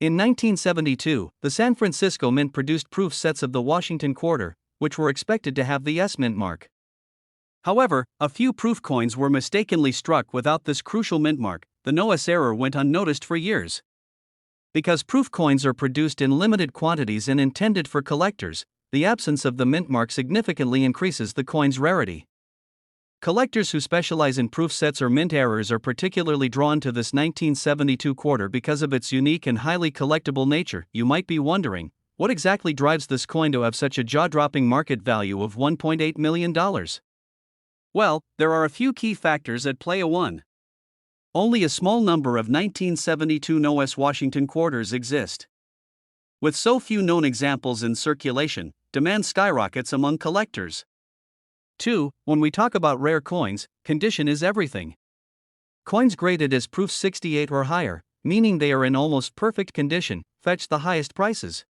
[SPEAKER 1] In 1972, the San Francisco Mint produced proof sets of the Washington quarter, which were expected to have the S mint mark. However, a few proof coins were mistakenly struck without this crucial mint mark. The NOS error went unnoticed for years. Because proof coins are produced in limited quantities and intended for collectors, the absence of the mint mark significantly increases the coin's rarity. Collectors who specialize in proof sets or mint errors are particularly drawn to this 1972 quarter because of its unique and highly collectible nature. You might be wondering, what exactly drives this coin to have such a jaw-dropping market value of $1.8 million? Well, there are a few key factors at play. 1. Only a small number of 1972 NOS Washington quarters exist. With so few known examples in circulation, demand skyrockets among collectors. 2. When we talk about rare coins, condition is everything. Coins graded as proof 68 or higher, meaning they are in almost perfect condition, fetch the highest prices.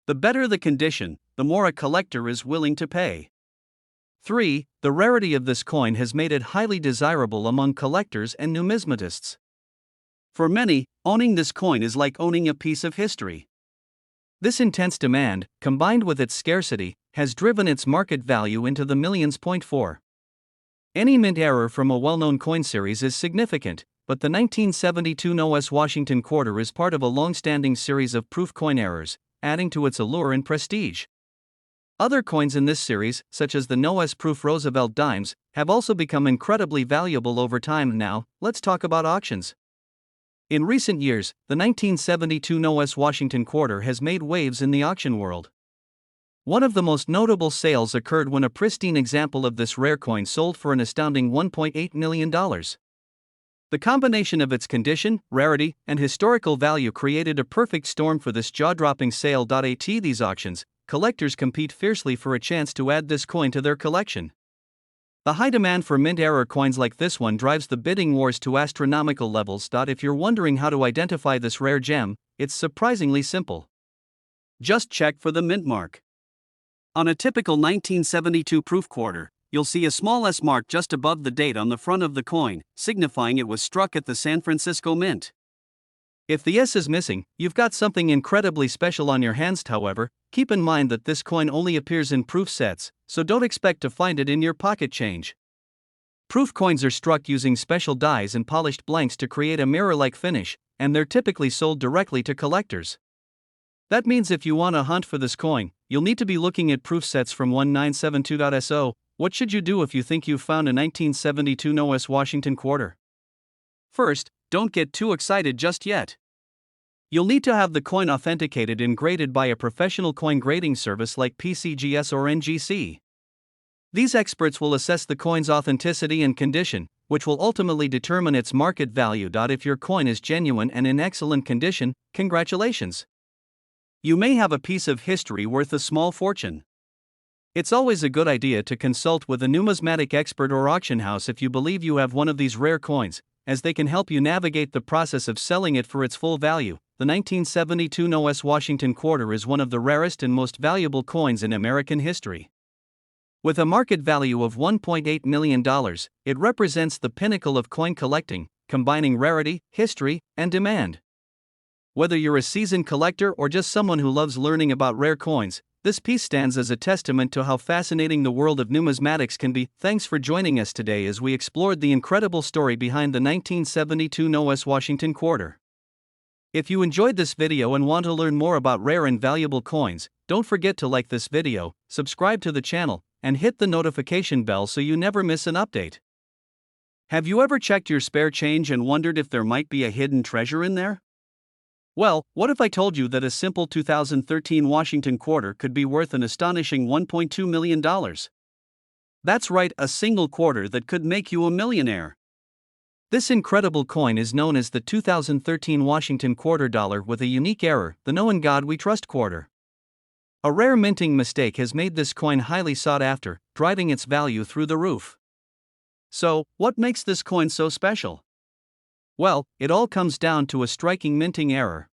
[SPEAKER 1] The better the condition, the more a collector is willing to pay. 3. The rarity of this coin has made it highly desirable among collectors and numismatists. For many, owning this coin is like owning a piece of history. This intense demand, combined with its scarcity, has driven its market value into the millions. 4. Any mint error from a well-known coin series is significant, but the 1972 NOS Washington quarter is part of a long-standing series of proof coin errors, adding to its allure and prestige. Other coins in this series, such as the NOS proof Roosevelt dimes, have also become incredibly valuable over time. Now, let's talk about auctions. In recent years, the 1972 NOS Washington quarter has made waves in the auction world. One of the most notable sales occurred when a pristine example of this rare coin sold for an astounding $1.8 million. The combination of its condition, rarity, and historical value created a perfect storm for this jaw-dropping sale. At these auctions, collectors compete fiercely for a chance to add this coin to their collection. The high demand for mint error coins like this one drives the bidding wars to astronomical levels. If you're wondering how to identify this rare gem, it's surprisingly simple. Just check for the mint mark. On a typical 1972 proof quarter, you'll see a small S mark just above the date on the front of the coin, signifying it was struck at the San Francisco Mint. If the S is missing, you've got something incredibly special on your hands. However, keep in mind that this coin only appears in proof sets, so don't expect to find it in your pocket change. Proof coins are struck using special dies and polished blanks to create a mirror-like finish, and they're typically sold directly to collectors. That means if you want to hunt for this coin, you'll need to be looking at proof sets from 1972.so. What should you do if you think you've found a 1972 NOS Washington quarter? First, don't get too excited just yet. You'll need to have the coin authenticated and graded by a professional coin grading service like PCGS or NGC. These experts will assess the coin's authenticity and condition, which will ultimately determine its market value. If your coin is genuine and in excellent condition, congratulations. You may have a piece of history worth a small fortune. It's always a good idea to consult with a numismatic expert or auction house if you believe you have one of these rare coins, as they can help you navigate the process of selling it for its full value. The 1972 NOS Washington quarter is one of the rarest and most valuable coins in American history. With a market value of $1.8 million, it represents the pinnacle of coin collecting, combining rarity, history, and demand. Whether you're a seasoned collector or just someone who loves learning about rare coins, this piece stands as a testament to how fascinating the world of numismatics can be. Thanks for joining us today as we explored the incredible story behind the 1972 NOS Washington quarter. If you enjoyed this video and want to learn more about rare and valuable coins, don't forget to like this video, subscribe to the channel, and hit the notification bell so you never miss an update. Have you ever checked your spare change and wondered if there might be a hidden treasure in there? Well, what if I told you that a simple 2013 Washington quarter could be worth an astonishing $1.2 million? That's right, a single quarter that could make you a millionaire. This incredible coin is known as the 2013 Washington quarter dollar with a unique error, the "No in God We Trust" quarter. A rare minting mistake has made this coin highly sought after, driving its value through the roof. So, what makes this coin so special? Well, it all comes down to a striking minting error.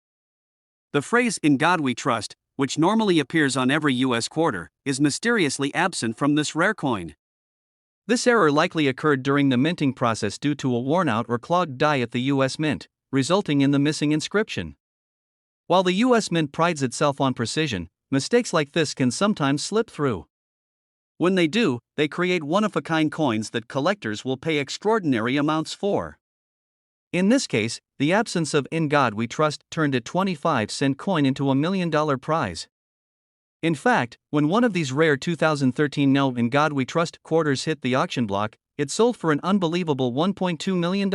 [SPEAKER 1] The phrase "In God We Trust," which normally appears on every U.S. quarter, is mysteriously absent from this rare coin. This error likely occurred during the minting process due to a worn-out or clogged die at the U.S. Mint, resulting in the missing inscription. While the U.S. Mint prides itself on precision, mistakes like this can sometimes slip through. When they do, they create one-of-a-kind coins that collectors will pay extraordinary amounts for. In this case, the absence of "In God We Trust" turned a 25-cent coin into a $1 million prize. In fact, when one of these rare 2013 "No in God We Trust" quarters hit the auction block, it sold for an unbelievable $1.2 million.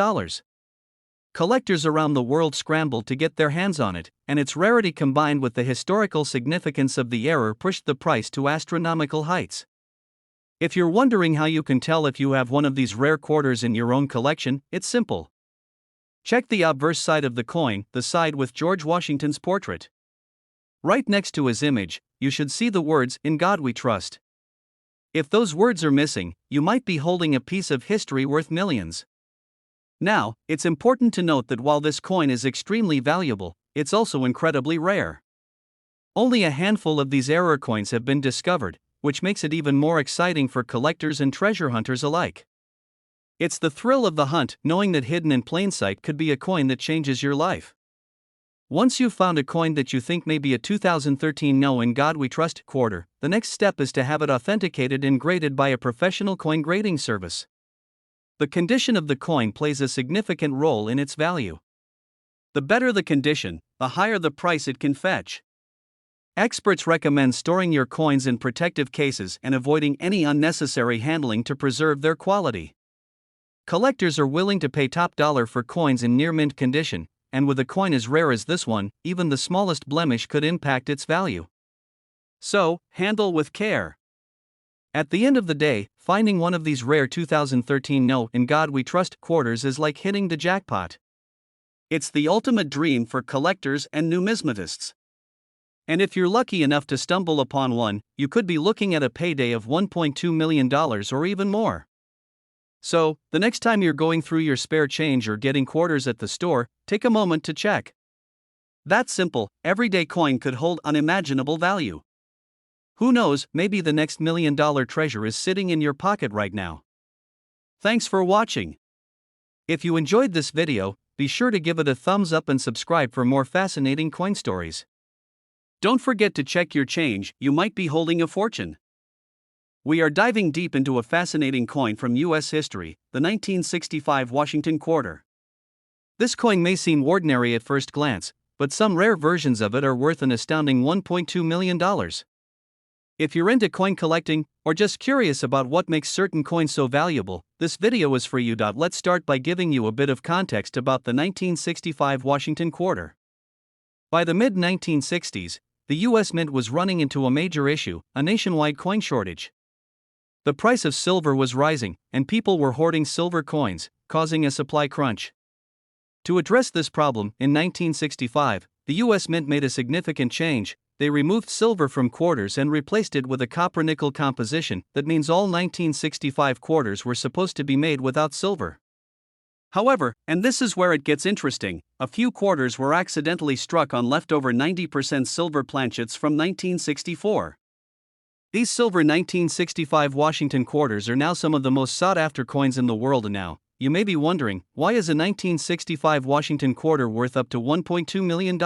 [SPEAKER 1] Collectors around the world scrambled to get their hands on it, and its rarity combined with the historical significance of the error pushed the price to astronomical heights. If you're wondering how you can tell if you have one of these rare quarters in your own collection, it's simple. Check the obverse side of the coin, the side with George Washington's portrait. Right next to his image, you should see the words "In God We Trust." If those words are missing, you might be holding a piece of history worth millions. Now, it's important to note that while this coin is extremely valuable, it's also incredibly rare. Only a handful of these error coins have been discovered, which makes it even more exciting for collectors and treasure hunters alike. It's the thrill of the hunt, knowing that hidden in plain sight could be a coin that changes your life. Once you've found a coin that you think may be a 2013 No In God We Trust quarter, the next step is to have it authenticated and graded by a professional coin grading service. The condition of the coin plays a significant role in its value. The better the condition, the higher the price it can fetch. Experts recommend storing your coins in protective cases and avoiding any unnecessary handling to preserve their quality. Collectors are willing to pay top dollar for coins in near mint condition, and with a coin as rare as this one, even the smallest blemish could impact its value. So, handle with care. At the end of the day, finding one of these rare 2013 No In God We Trust quarters is like hitting the jackpot. It's the ultimate dream for collectors and numismatists. And if you're lucky enough to stumble upon one, you could be looking at a payday of $1.2 million or even more. So, the next time you're going through your spare change or getting quarters at the store, take a moment to check. That simple, everyday coin could hold unimaginable value. Who knows, maybe the next $1 million treasure is sitting in your pocket right now. Thanks for watching. If you enjoyed this video, be sure to give it a thumbs up and subscribe for more fascinating coin stories. Don't forget to check your change, you might be holding a fortune. We are diving deep into a fascinating coin from U.S. history, the 1965 Washington quarter. This coin may seem ordinary at first glance, but some rare versions of it are worth an astounding $1.2 million. If you're into coin collecting, or just curious about what makes certain coins so valuable, this video is for you. Let's start by giving you a bit of context about the 1965 Washington quarter. By the mid-1960s, the U.S. Mint was running into a major issue, a nationwide coin shortage. The price of silver was rising, and people were hoarding silver coins, causing a supply crunch. To address this problem, in 1965, the U.S. Mint made a significant change. They removed silver from quarters and replaced it with a copper-nickel composition. That means all 1965 quarters were supposed to be made without silver. However, and this is where it gets interesting, a few quarters were accidentally struck on leftover 90% silver planchets from 1964. These silver 1965 Washington quarters are now some of the most sought-after coins in the world now. You may be wondering, why is a 1965 Washington quarter worth up to $1.2 million?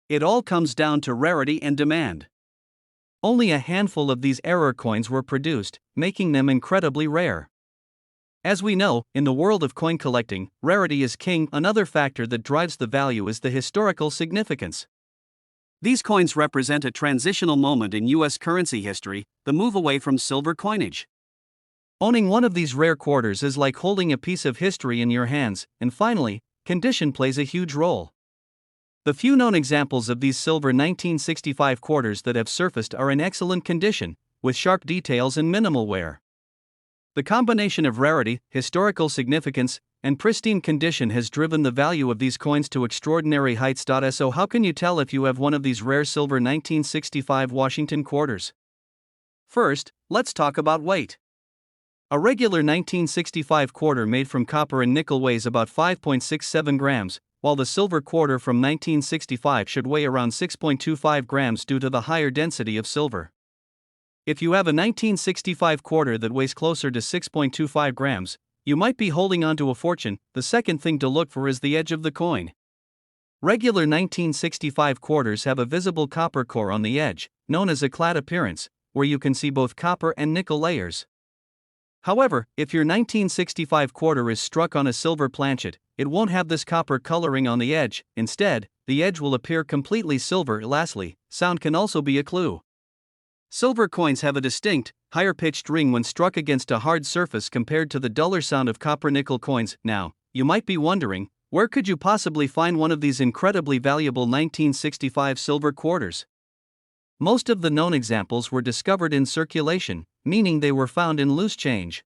[SPEAKER 1] It all comes down to rarity and demand. Only a handful of these error coins were produced, making them incredibly rare. As we know, in the world of coin collecting, rarity is king. Another factor that drives the value is the historical significance. These coins represent a transitional moment in U.S. currency history, the move away from silver coinage. Owning one of these rare quarters is like holding a piece of history in your hands. And finally, condition plays a huge role. The few known examples of these silver 1965 quarters that have surfaced are in excellent condition, with sharp details and minimal wear. The combination of rarity, historical significance, and pristine condition has driven the value of these coins to extraordinary heights. So how can you tell if you have one of these rare silver 1965 Washington quarters? First, let's talk about weight. A regular 1965 quarter made from copper and nickel weighs about 5.67 grams, while the silver quarter from 1965 should weigh around 6.25 grams due to the higher density of silver. If you have a 1965 quarter that weighs closer to 6.25 grams, you might be holding onto a fortune. The second thing to look for is the edge of the coin. Regular 1965 quarters have a visible copper core on the edge, known as a clad appearance, where you can see both copper and nickel layers. However, if your 1965 quarter is struck on a silver planchet, it won't have this copper coloring on the edge. Instead, the edge will appear completely silver. Lastly, sound can also be a clue. Silver coins have a distinct, higher-pitched ring when struck against a hard surface compared to the duller sound of copper-nickel coins. Now, you might be wondering, where could you possibly find one of these incredibly valuable 1965 silver quarters? Most of the known examples were discovered in circulation, meaning they were found in loose change.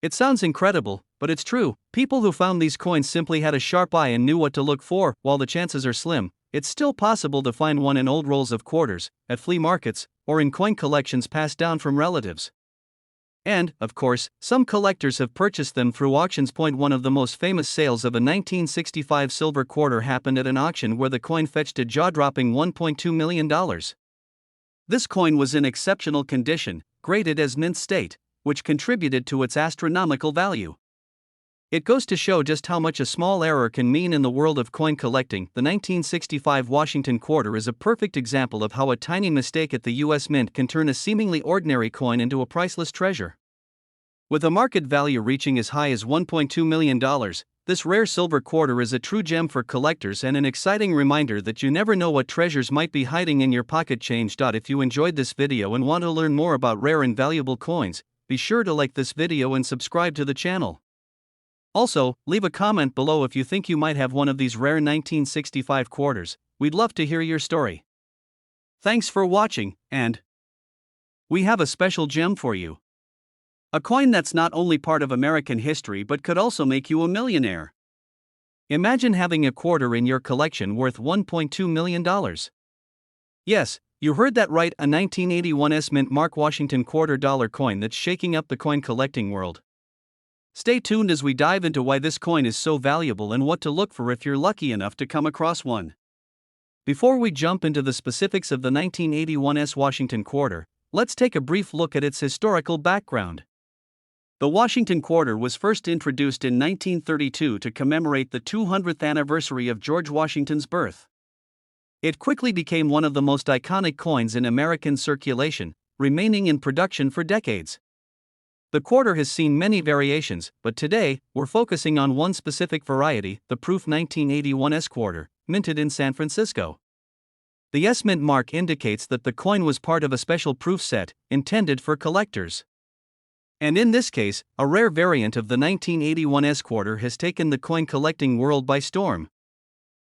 [SPEAKER 1] It sounds incredible, but it's true. People who found these coins simply had a sharp eye and knew what to look for. While the chances are slim, it's still possible to find one in old rolls of quarters, at flea markets, or in coin collections passed down from relatives. And, of course, some collectors have purchased them through auctions. One of the most famous sales of a 1965 silver quarter happened at an auction where the coin fetched a jaw-dropping $1.2 million. This coin was in exceptional condition, graded as mint state, which contributed to its astronomical value. It goes to show just how much a small error can mean in the world of coin collecting. The 1965 Washington quarter is a perfect example of how a tiny mistake at the US Mint can turn a seemingly ordinary coin into a priceless treasure. With a market value reaching as high as $1.2 million, this rare silver quarter is a true gem for collectors and an exciting reminder that you never know what treasures might be hiding in your pocket change. If you enjoyed this video and want to learn more about rare and valuable coins, be sure to like this video and subscribe to the channel. Also, leave a comment below if you think you might have one of these rare 1965 quarters. We'd love to hear your story. Thanks for watching, and we have a special gem for you. A coin that's not only part of American history but could also make you a millionaire. Imagine having a quarter in your collection worth $1.2 million. Yes, you heard that right, a 1981 Mint Mark Washington $quarter coin that's shaking up the coin collecting world. Stay tuned as we dive into why this coin is so valuable and what to look for if you're lucky enough to come across one. Before we jump into the specifics of the 1981 Washington quarter, let's take a brief look at its historical background. The Washington quarter was first introduced in 1932 to commemorate the 200th anniversary of George Washington's birth. It quickly became one of the most iconic coins in American circulation, remaining in production for decades. The quarter has seen many variations, but today, we're focusing on one specific variety, the Proof 1981 quarter, minted in San Francisco. The Mint mark indicates that the coin was part of a special proof set, intended for collectors. And in this case, a rare variant of the 1981 quarter has taken the coin collecting world by storm.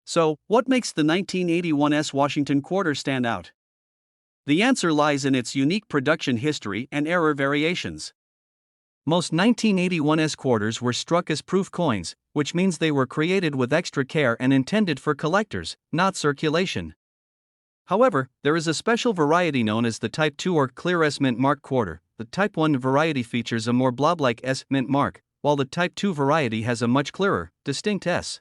[SPEAKER 1] So, what makes the 1981 Washington quarter stand out? The answer lies in its unique production history and error variations. Most 1981 quarters were struck as proof coins, which means they were created with extra care and intended for collectors, not circulation. However, there is a special variety known as the Type 2 or clear Mint mark quarter. The Type 1 variety features a more blob-like Mint mark, while the Type 2 variety has a much clearer, distinct S.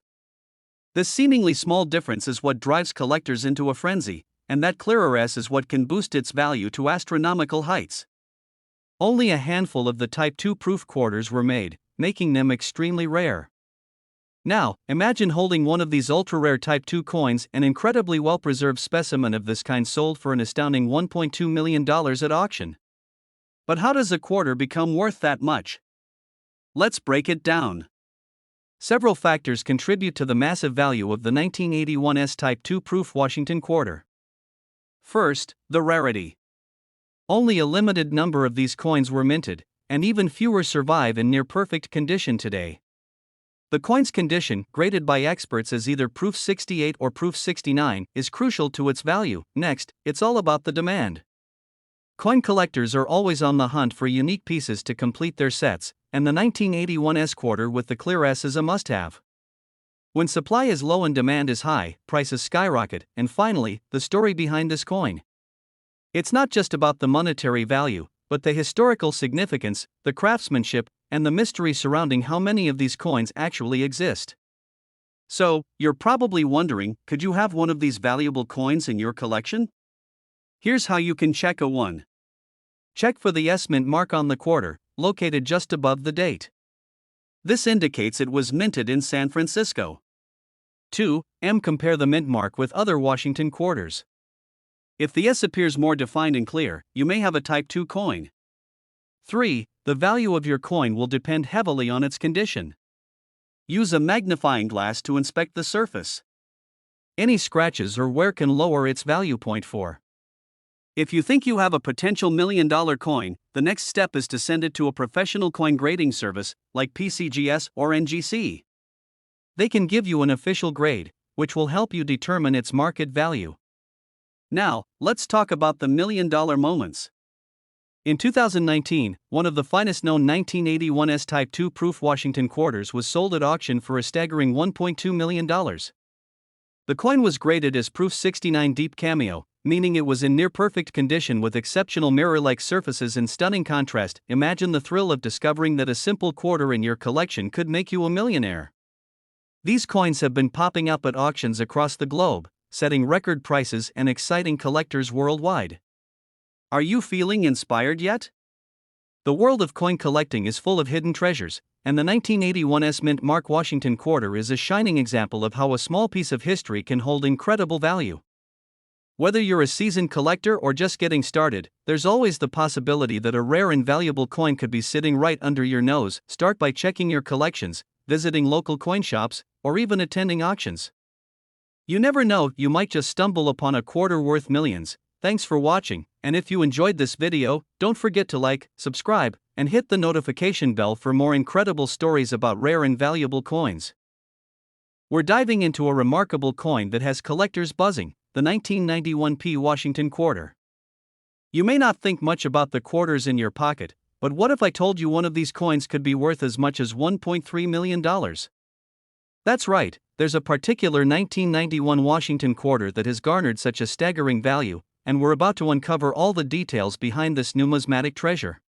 [SPEAKER 1] This seemingly small difference is what drives collectors into a frenzy, and that clearer S is what can boost its value to astronomical heights. Only a handful of the Type 2 proof quarters were made, making them extremely rare. Now, imagine holding one of these ultra-rare Type 2 coins, an incredibly well-preserved specimen of this kind sold for an astounding $1.2 million at auction. But how does a quarter become worth that much? Let's break it down. Several factors contribute to the massive value of the 1981 Type 2 proof Washington quarter. First, the rarity. Only a limited number of these coins were minted, and even fewer survive in near-perfect condition today. The coin's condition, graded by experts as either Proof 68 or Proof 69, is crucial to its value. Next, it's all about the demand. Coin collectors are always on the hunt for unique pieces to complete their sets, and the 1981 quarter with the clear S is a must-have. When supply is low and demand is high, prices skyrocket, and finally, the story behind this coin. It's not just about the monetary value, but the historical significance, the craftsmanship, and the mystery surrounding how many of these coins actually exist. So, you're probably wondering, could you have one of these valuable coins in your collection? Here's how you can check a one. Check for the Mint mark on the quarter, located just above the date. This indicates it was minted in San Francisco. 2. Compare the mint mark with other Washington quarters. If the S appears more defined and clear, you may have a Type 2 coin. 3. The value of your coin will depend heavily on its condition. Use a magnifying glass to inspect the surface. Any scratches or wear can lower its value point for. If you think you have a potential $1 million coin, the next step is to send it to a professional coin grading service, like PCGS or NGC. They can give you an official grade, which will help you determine its market value. Now, let's talk about the $1 million moments. In 2019, one of the finest known 1981 Type 2 proof Washington quarters was sold at auction for a staggering $1.2 million. The coin was graded as Proof 69 Deep Cameo, meaning it was in near-perfect condition with exceptional mirror-like surfaces and stunning contrast. Imagine the thrill of discovering that a simple quarter in your collection could make you a millionaire. These coins have been popping up at auctions across the globe, setting record prices and exciting collectors worldwide. Are you feeling inspired yet? The world of coin collecting is full of hidden treasures, and the 1981's Mint Mark Washington quarter is a shining example of how a small piece of history can hold incredible value. Whether you're a seasoned collector or just getting started, there's always the possibility that a rare and valuable coin could be sitting right under your nose. Start by checking your collections, visiting local coin shops, or even attending auctions. You never know, you might just stumble upon a quarter worth millions. Thanks for watching, and if you enjoyed this video, don't forget to like, subscribe, and hit the notification bell for more incredible stories about rare and valuable coins. We're diving into a remarkable coin that has collectors buzzing, the 1991 Washington quarter. You may not think much about the quarters in your pocket, but what if I told you one of these coins could be worth as much as $1.3 million? That's right, there's a particular 1991 Washington quarter that has garnered such a staggering value, and we're about to uncover all the details behind this numismatic treasure.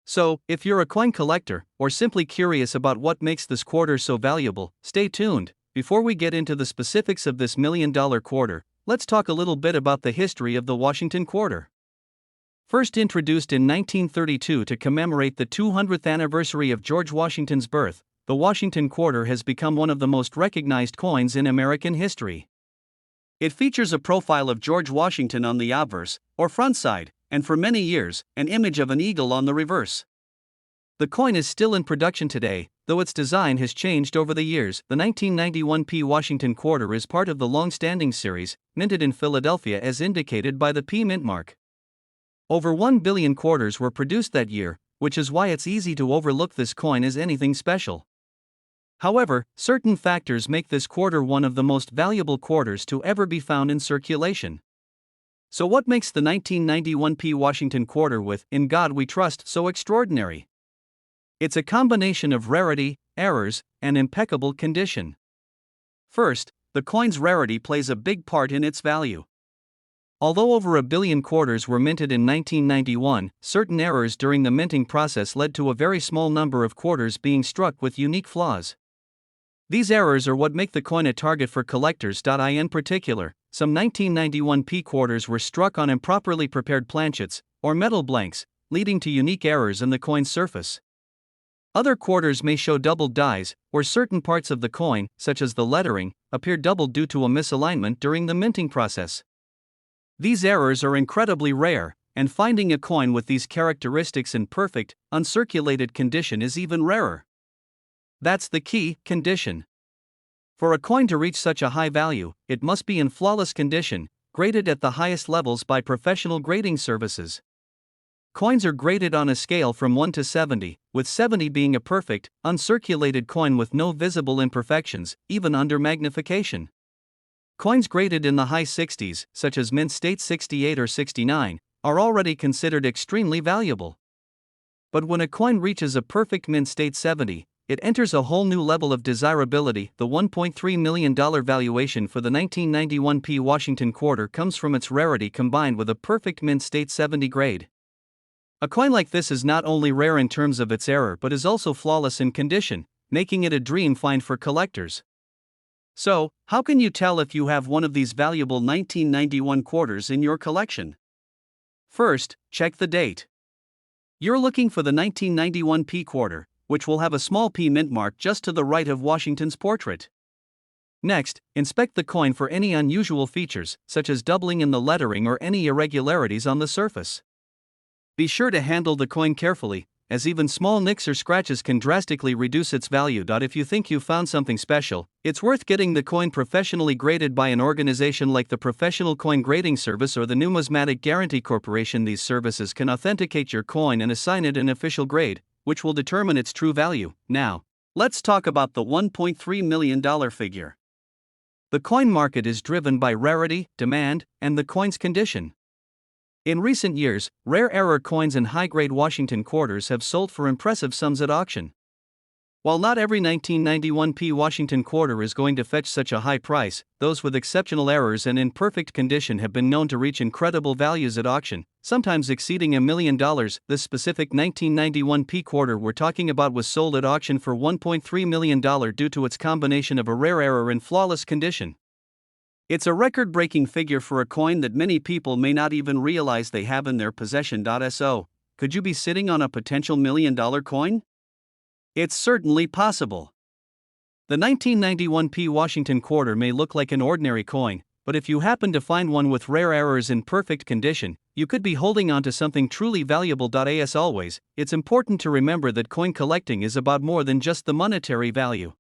[SPEAKER 1] So, if you're a coin collector, or simply curious about what makes this quarter so valuable, stay tuned. Before we get into the specifics of this $1 million quarter, let's talk a little bit about the history of the Washington quarter. First introduced in 1932 to commemorate the 200th anniversary of George Washington's birth, the Washington quarter has become one of the most recognized coins in American history. It features a profile of George Washington on the obverse, or front side, and for many years, an image of an eagle on the reverse. The coin is still in production today, though its design has changed over the years. The 1991 Washington quarter is part of the long-standing series, minted in Philadelphia as indicated by the P mint mark. Over 1 billion quarters were produced that year, which is why it's easy to overlook this coin as anything special. However, certain factors make this quarter one of the most valuable quarters to ever be found in circulation. So what makes the 1991 Washington quarter with "In God We Trust" so extraordinary? It's a combination of rarity, errors, and impeccable condition. First, the coin's rarity plays a big part in its value. Although over 1 billion quarters were minted in 1991, certain errors during the minting process led to a very small number of quarters being struck with unique flaws. These errors are what make the coin a target for collectors. In particular, some 1991 quarters were struck on improperly prepared planchets, or metal blanks, leading to unique errors in the coin's surface. Other quarters may show doubled dies, or certain parts of the coin, such as the lettering, appear doubled due to a misalignment during the minting process. These errors are incredibly rare, and finding a coin with these characteristics in perfect, uncirculated condition is even rarer. That's the key: condition. For a coin to reach such a high value, it must be in flawless condition, graded at the highest levels by professional grading services. Coins are graded on a scale from 1 to 70, with 70 being a perfect, uncirculated coin with no visible imperfections, even under magnification. Coins graded in the high 60s, such as mint state 68 or 69, are already considered extremely valuable. But when a coin reaches a perfect mint state 70, it enters a whole new level of desirability. The $1.3 million valuation for the 1991 Washington quarter comes from its rarity combined with a perfect mint state 70 grade. A coin like this is not only rare in terms of its error but is also flawless in condition, making it a dream find for collectors. So, how can you tell if you have one of these valuable 1991 quarters in your collection? First, check the date. You're looking for the 1991 quarter, which will have a small P mint mark just to the right of Washington's portrait. Next, inspect the coin for any unusual features, such as doubling in the lettering or any irregularities on the surface. Be sure to handle the coin carefully, as even small nicks or scratches can drastically reduce its value. If you think you found something special, it's worth getting the coin professionally graded by an organization like the Professional Coin Grading Service or the Numismatic Guarantee Corporation. These services can authenticate your coin and assign it an official grade, which will determine its true value. Now, let's talk about the $1.3 million figure. The coin market is driven by rarity, demand, and the coin's condition. In recent years, rare error coins and high-grade Washington quarters have sold for impressive sums at auction. While not every 1991 Washington quarter is going to fetch such a high price, those with exceptional errors and in perfect condition have been known to reach incredible values at auction, sometimes exceeding $1 million. This specific 1991 quarter we're talking about was sold at auction for $1.3 million due to its combination of a rare error and flawless condition. It's a record-breaking figure for a coin that many people may not even realize they have in their possession. So, could you be sitting on a potential $1 million coin? It's certainly possible. The 1991 P Washington quarter may look like an ordinary coin, but if you happen to find one with rare errors in perfect condition, you could be holding on to something truly valuable. As always, it's important to remember that coin collecting is about more than just the monetary value.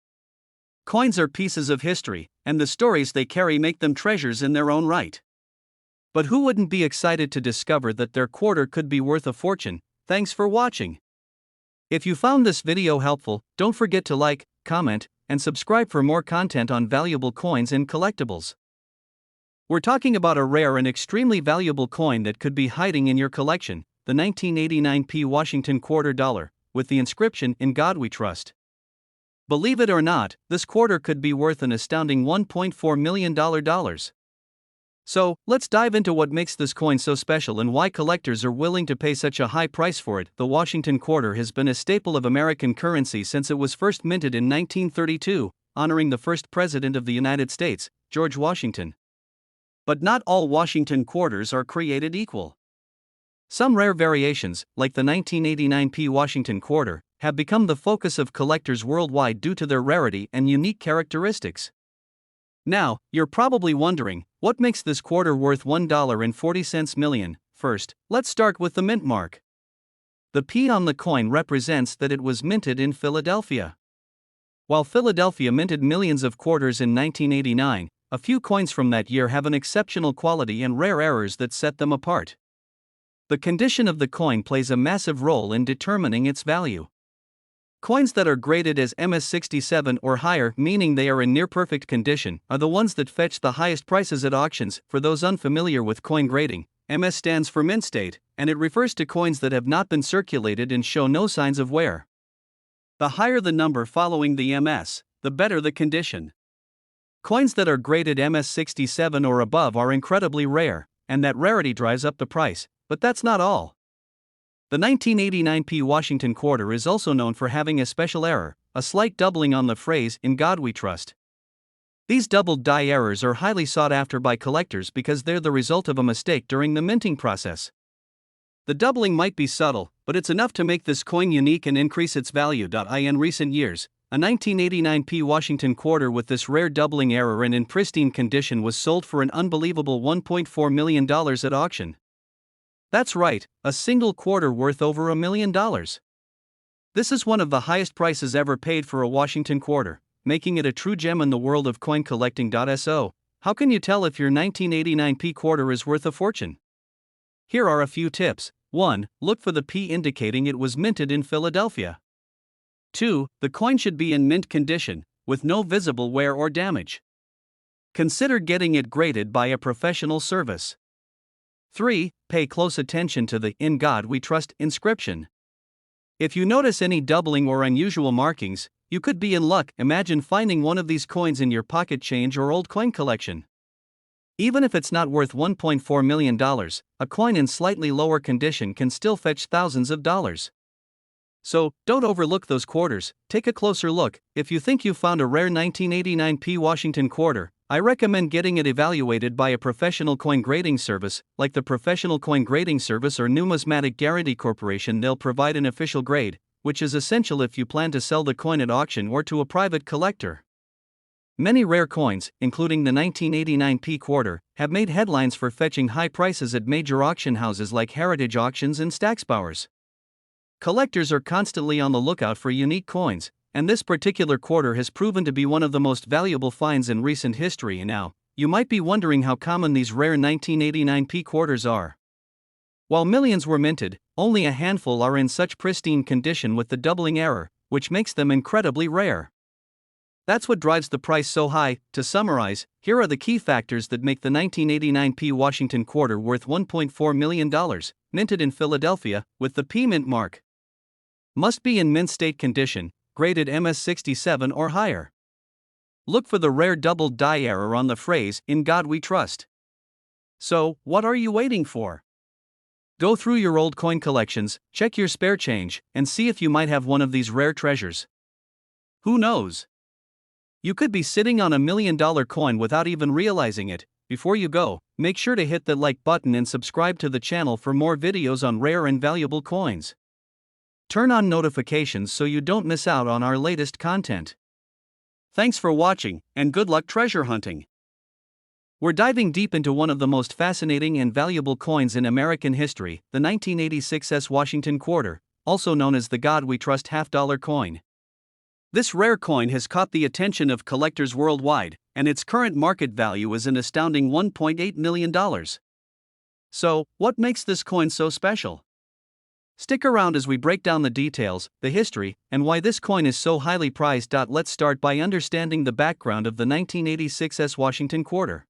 [SPEAKER 1] Coins are pieces of history, and the stories they carry make them treasures in their own right. But who wouldn't be excited to discover that their quarter could be worth a fortune? Thanks for watching. If you found this video helpful, don't forget to like, comment, and subscribe for more content on valuable coins and collectibles. We're talking about a rare and extremely valuable coin that could be hiding in your collection, the 1989 P Washington quarter dollar, with the inscription "In God We Trust." Believe it or not, this quarter could be worth an astounding $1.4 million. So, let's dive into what makes this coin so special and why collectors are willing to pay such a high price for it. The Washington quarter has been a staple of American currency since it was first minted in 1932, honoring the first president of the United States, George Washington. But not all Washington quarters are created equal. Some rare variations, like the 1989 P Washington quarter, have become the focus of collectors worldwide due to their rarity and unique characteristics. Now, you're probably wondering, what makes this quarter worth $1.40 million? First, let's start with the mint mark. The P on the coin represents that it was minted in Philadelphia. While Philadelphia minted millions of quarters in 1989, a few coins from that year have an exceptional quality and rare errors that set them apart. The condition of the coin plays a massive role in determining its value. Coins that are graded as MS67 or higher, meaning they are in near-perfect condition, are the ones that fetch the highest prices at auctions. For those unfamiliar with coin grading, MS stands for mint state, and it refers to coins that have not been circulated and show no signs of wear. The higher the number following the MS, the better the condition. Coins that are graded MS67 or above are incredibly rare, and that rarity drives up the price, but that's not all. The 1989 P Washington quarter is also known for having a special error, a slight doubling on the phrase "In God We Trust." These doubled die errors are highly sought after by collectors because they're the result of a mistake during the minting process. The doubling might be subtle, but it's enough to make this coin unique and increase its value. In recent years, a 1989 P Washington quarter with this rare doubling error and in pristine condition was sold for an unbelievable $1.4 million at auction. That's right, a single quarter worth over $1 million. This is one of the highest prices ever paid for a Washington quarter, making it a true gem in the world of coin collecting. So, how can you tell if your 1989 P quarter is worth a fortune? Here are a few tips. 1. Look for the P indicating it was minted in Philadelphia. 2. The coin should be in mint condition, with no visible wear or damage. Consider getting it graded by a professional service. 3. Pay close attention to the "In God We Trust" inscription. If you notice any doubling or unusual markings, you could be in luck. Imagine finding one of these coins in your pocket change or old coin collection. Even if it's not worth $1.4 million, a coin in slightly lower condition can still fetch thousands of dollars. So, don't overlook those quarters. Take a closer look. If you think you found a rare 1989 P Washington quarter, I recommend getting it evaluated by a professional coin grading service, like the Professional Coin Grading Service or Numismatic Guarantee Corporation. They'll provide an official grade, which is essential if you plan to sell the coin at auction or to a private collector. Many rare coins, including the 1989 P quarter, have made headlines for fetching high prices at major auction houses like Heritage Auctions and Stacksbauers. Collectors are constantly on the lookout for unique coins, and this particular quarter has proven to be one of the most valuable finds in recent history. And now, you might be wondering how common these rare 1989 P quarters are. While millions were minted, only a handful are in such pristine condition with the doubling error, which makes them incredibly rare. That's what drives the price so high. To summarize, here are the key factors that make the 1989 P Washington quarter worth $1.4 million, minted in Philadelphia, with the P mint mark. Must be in mint state condition, graded MS67 or higher. Look for the rare doubled die error on the phrase "In God We Trust." So, what are you waiting for? Go through your old coin collections, check your spare change, and see if you might have one of these rare treasures. Who knows? You could be sitting on $1 million coin without even realizing it. Before you go, make sure to hit the like button and subscribe to the channel for more videos on rare and valuable coins. Turn on notifications so you don't miss out on our latest content. Thanks for watching, and good luck treasure hunting. We're diving deep into one of the most fascinating and valuable coins in American history, the 1986 Washington quarter, also known as the God We Trust half-dollar coin. This rare coin has caught the attention of collectors worldwide, and its current market value is an astounding $1.8 million. So, what makes this coin so special? Stick around as we break down the details, the history, and why this coin is so highly prized. Let's start by understanding the background of the 1986 Washington quarter.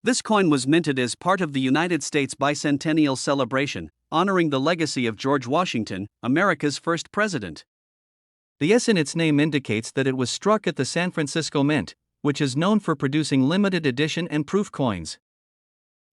[SPEAKER 1] This coin was minted as part of the United States bicentennial celebration, honoring the legacy of George Washington, America's first president. The S in its name indicates that it was struck at the San Francisco Mint, which is known for producing limited edition and proof coins.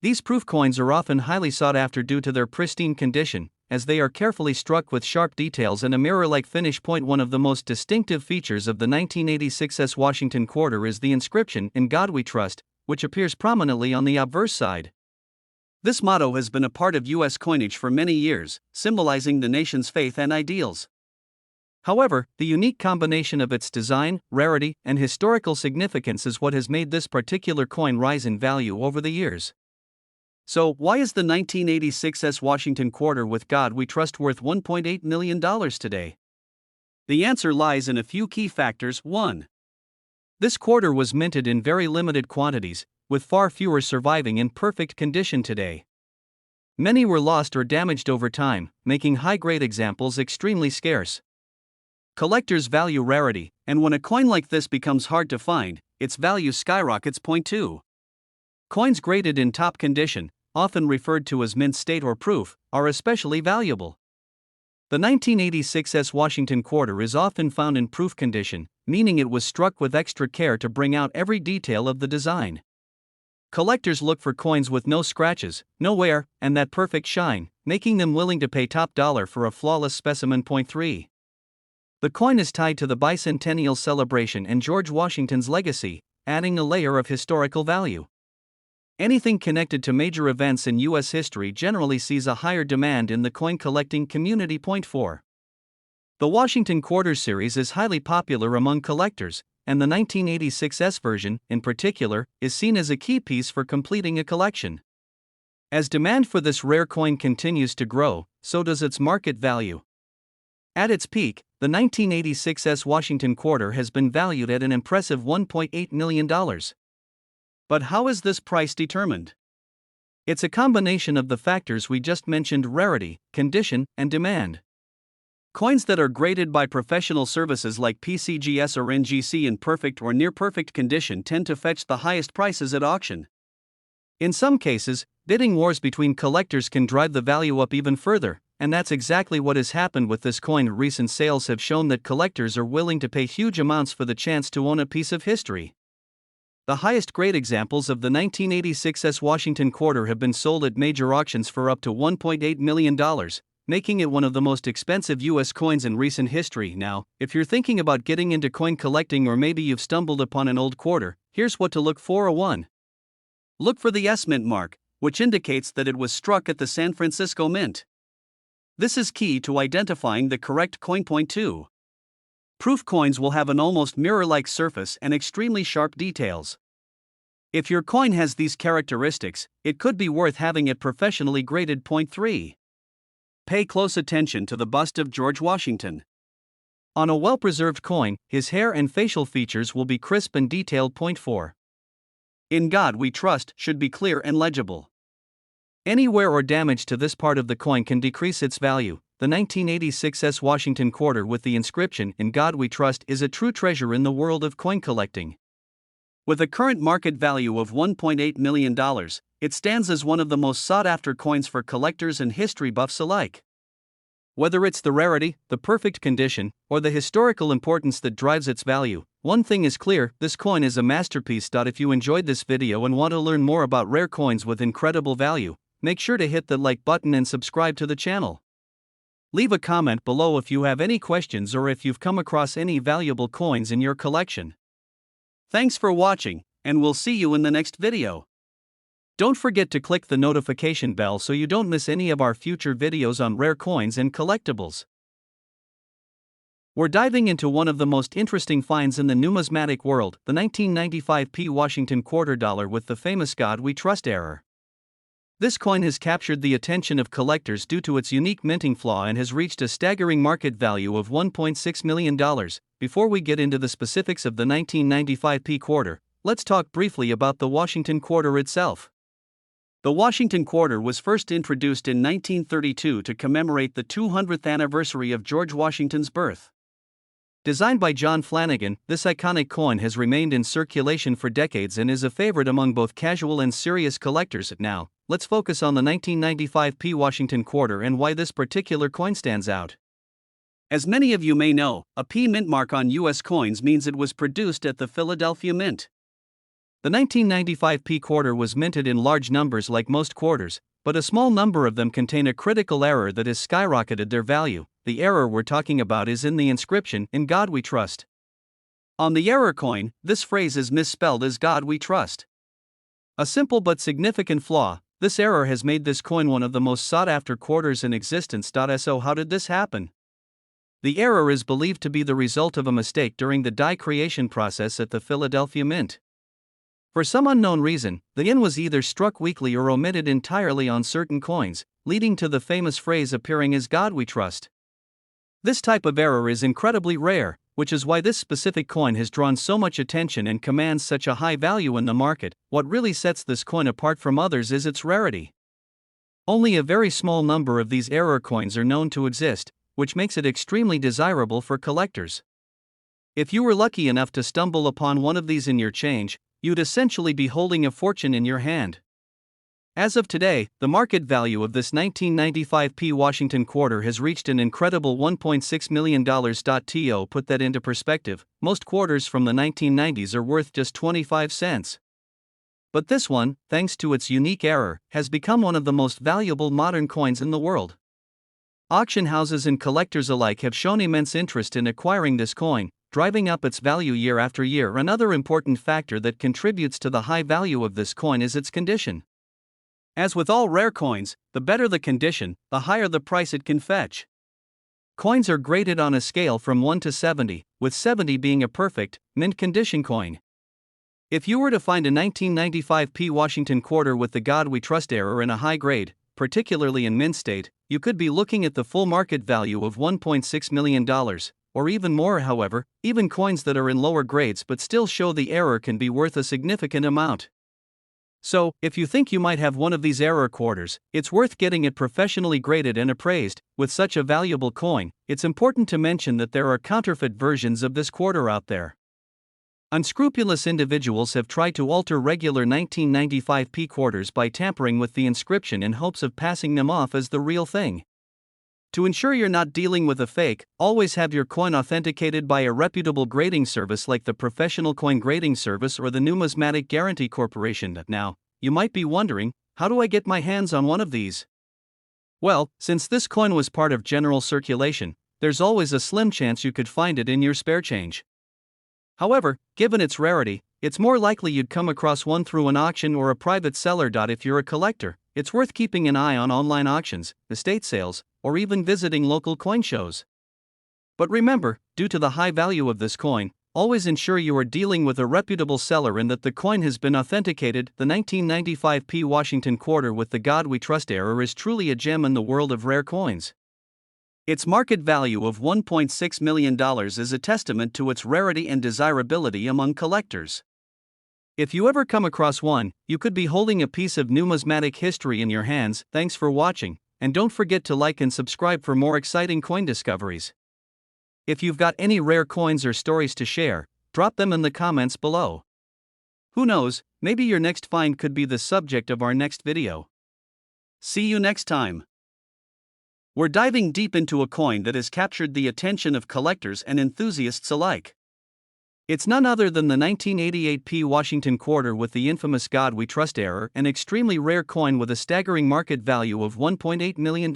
[SPEAKER 1] These proof coins are often highly sought after due to their pristine condition, as they are carefully struck with sharp details and a mirror-like finish. One of the most distinctive features of the 1986 Washington quarter is the inscription, "In God We Trust," which appears prominently on the obverse side. This motto has been a part of U.S. coinage for many years, symbolizing the nation's faith and ideals. However, the unique combination of its design, rarity, and historical significance is what has made this particular coin rise in value over the years. So, why is the 1986 Washington quarter with God We Trust worth $1.8 million today? The answer lies in a few key factors. 1. This quarter was minted in very limited quantities, with far fewer surviving in perfect condition today. Many were lost or damaged over time, making high-grade examples extremely scarce. Collectors value rarity, and when a coin like this becomes hard to find, its value skyrockets. 2. Coins graded in top condition, often referred to as mint state or proof, are especially valuable. The 1986 Washington quarter is often found in proof condition, meaning it was struck with extra care to bring out every detail of the design. Collectors look for coins with no scratches, no wear, and that perfect shine, making them willing to pay top dollar for a flawless specimen. 3. The coin is tied to the bicentennial celebration and George Washington's legacy, adding a layer of historical value. Anything connected to major events in U.S. history generally sees a higher demand in the coin collecting community. 4. The Washington Quarter series is highly popular among collectors, and the 1986 version, in particular, is seen as a key piece for completing a collection. As demand for this rare coin continues to grow, so does its market value. At its peak, the 1986 Washington quarter has been valued at an impressive $1.8 million. But how is this price determined? It's a combination of the factors we just mentioned: rarity, condition, and demand. Coins that are graded by professional services like PCGS or NGC in perfect or near-perfect condition tend to fetch the highest prices at auction. In some cases, bidding wars between collectors can drive the value up even further, and that's exactly what has happened with this coin. Recent sales have shown that collectors are willing to pay huge amounts for the chance to own a piece of history. The highest grade examples of the 1986 Washington quarter have been sold at major auctions for up to $1.8 million, making it one of the most expensive U.S. coins in recent history. Now, if you're thinking about getting into coin collecting, or maybe you've stumbled upon an old quarter, here's what to look for. 1. Look for the S Mint mark, which indicates that it was struck at the San Francisco Mint. This is key to identifying the correct coin. 2. Proof coins will have an almost mirror-like surface and extremely sharp details. If your coin has these characteristics, it could be worth having it professionally graded. 3. Pay close attention to the bust of George Washington. On a well-preserved coin, his hair and facial features will be crisp and detailed. 4. "In God We Trust" should be clear and legible. Any wear or damage to this part of the coin can decrease its value. The 1986 Washington quarter with the inscription, "In God We Trust," is a true treasure in the world of coin collecting. With a current market value of $1.8 million, it stands as one of the most sought-after coins for collectors and history buffs alike. Whether it's the rarity, the perfect condition, or the historical importance that drives its value, one thing is clear: this coin is a masterpiece. If you enjoyed this video and want to learn more about rare coins with incredible value, make sure to hit the like button and subscribe to the channel. Leave a comment below if you have any questions or if you've come across any valuable coins in your collection. Thanks for watching, and we'll see you in the next video. Don't forget to click the notification bell so you don't miss any of our future videos on rare coins and collectibles. We're diving into one of the most interesting finds in the numismatic world, the 1995 P Washington quarter dollar with the famous "God We Trust" error. This coin has captured the attention of collectors due to its unique minting flaw and has reached a staggering market value of $1.6 million. Before we get into the specifics of the 1995 P quarter, let's talk briefly about the Washington quarter itself. The Washington quarter was first introduced in 1932 to commemorate the 200th anniversary of George Washington's birth. Designed by John Flanagan, this iconic coin has remained in circulation for decades and is a favorite among both casual and serious collectors. Now, let's focus on the 1995 P Washington quarter and why this particular coin stands out. As many of you may know, a P mint mark on U.S. coins means it was produced at the Philadelphia Mint. The 1995 P quarter was minted in large numbers like most quarters, but a small number of them contain a critical error that has skyrocketed their value. The error we're talking about is in the inscription, "In God We Trust." On the error coin, this phrase is misspelled as "God We Trust." A simple but significant flaw, this error has made this coin one of the most sought-after quarters in existence. So how did this happen? The error is believed to be the result of a mistake during the die creation process at the Philadelphia Mint. For some unknown reason, the "in" was either struck weakly or omitted entirely on certain coins, leading to the famous phrase appearing as "God We Trust." This type of error is incredibly rare, which is why this specific coin has drawn so much attention and commands such a high value in the market. What really sets this coin apart from others is its rarity. Only a very small number of these error coins are known to exist, which makes it extremely desirable for collectors. If you were lucky enough to stumble upon one of these in your change, you'd essentially be holding a fortune in your hand. As of today, the market value of this 1995 P Washington quarter has reached an incredible $1.6 million. To put that into perspective, most quarters from the 1990s are worth just 25 cents. But this one, thanks to its unique error, has become one of the most valuable modern coins in the world. Auction houses and collectors alike have shown immense interest in acquiring this coin, driving up its value year after year. Another important factor that contributes to the high value of this coin is its condition. As with all rare coins, the better the condition, the higher the price it can fetch. Coins are graded on a scale from 1 to 70, with 70 being a perfect, mint condition coin. If you were to find a 1995 P Washington quarter with the "God We Trust" error in a high grade, particularly in mint state, you could be looking at the full market value of $1.6 million, or even more. However, even coins that are in lower grades but still show the error can be worth a significant amount. So, if you think you might have one of these error quarters, it's worth getting it professionally graded and appraised. With such a valuable coin, it's important to mention that there are counterfeit versions of this quarter out there. Unscrupulous individuals have tried to alter regular 1995 P quarters by tampering with the inscription in hopes of passing them off as the real thing. To ensure you're not dealing with a fake, always have your coin authenticated by a reputable grading service like the Professional Coin Grading Service or the Numismatic Guarantee Corporation. Now, you might be wondering, how do I get my hands on one of these? Well, since this coin was part of general circulation, there's always a slim chance you could find it in your spare change. However, given its rarity, it's more likely you'd come across one through an auction or a private seller. If you're a collector, it's worth keeping an eye on online auctions, estate sales, or even visiting local coin shows. But remember, due to the high value of this coin, always ensure you are dealing with a reputable seller and that the coin has been authenticated. The 1995 P Washington quarter with the "God We Trust" error is truly a gem in the world of rare coins. Its market value of $1.6 million is a testament to its rarity and desirability among collectors. If you ever come across one, you could be holding a piece of numismatic history in your hands. Thanks for watching, and don't forget to like and subscribe for more exciting coin discoveries. If you've got any rare coins or stories to share, drop them in the comments below. Who knows, maybe your next find could be the subject of our next video. See you next time. We're diving deep into a coin that has captured the attention of collectors and enthusiasts alike. It's none other than the 1988 P Washington quarter with the infamous "God We Trust" error, an extremely rare coin with a staggering market value of $1.8 million.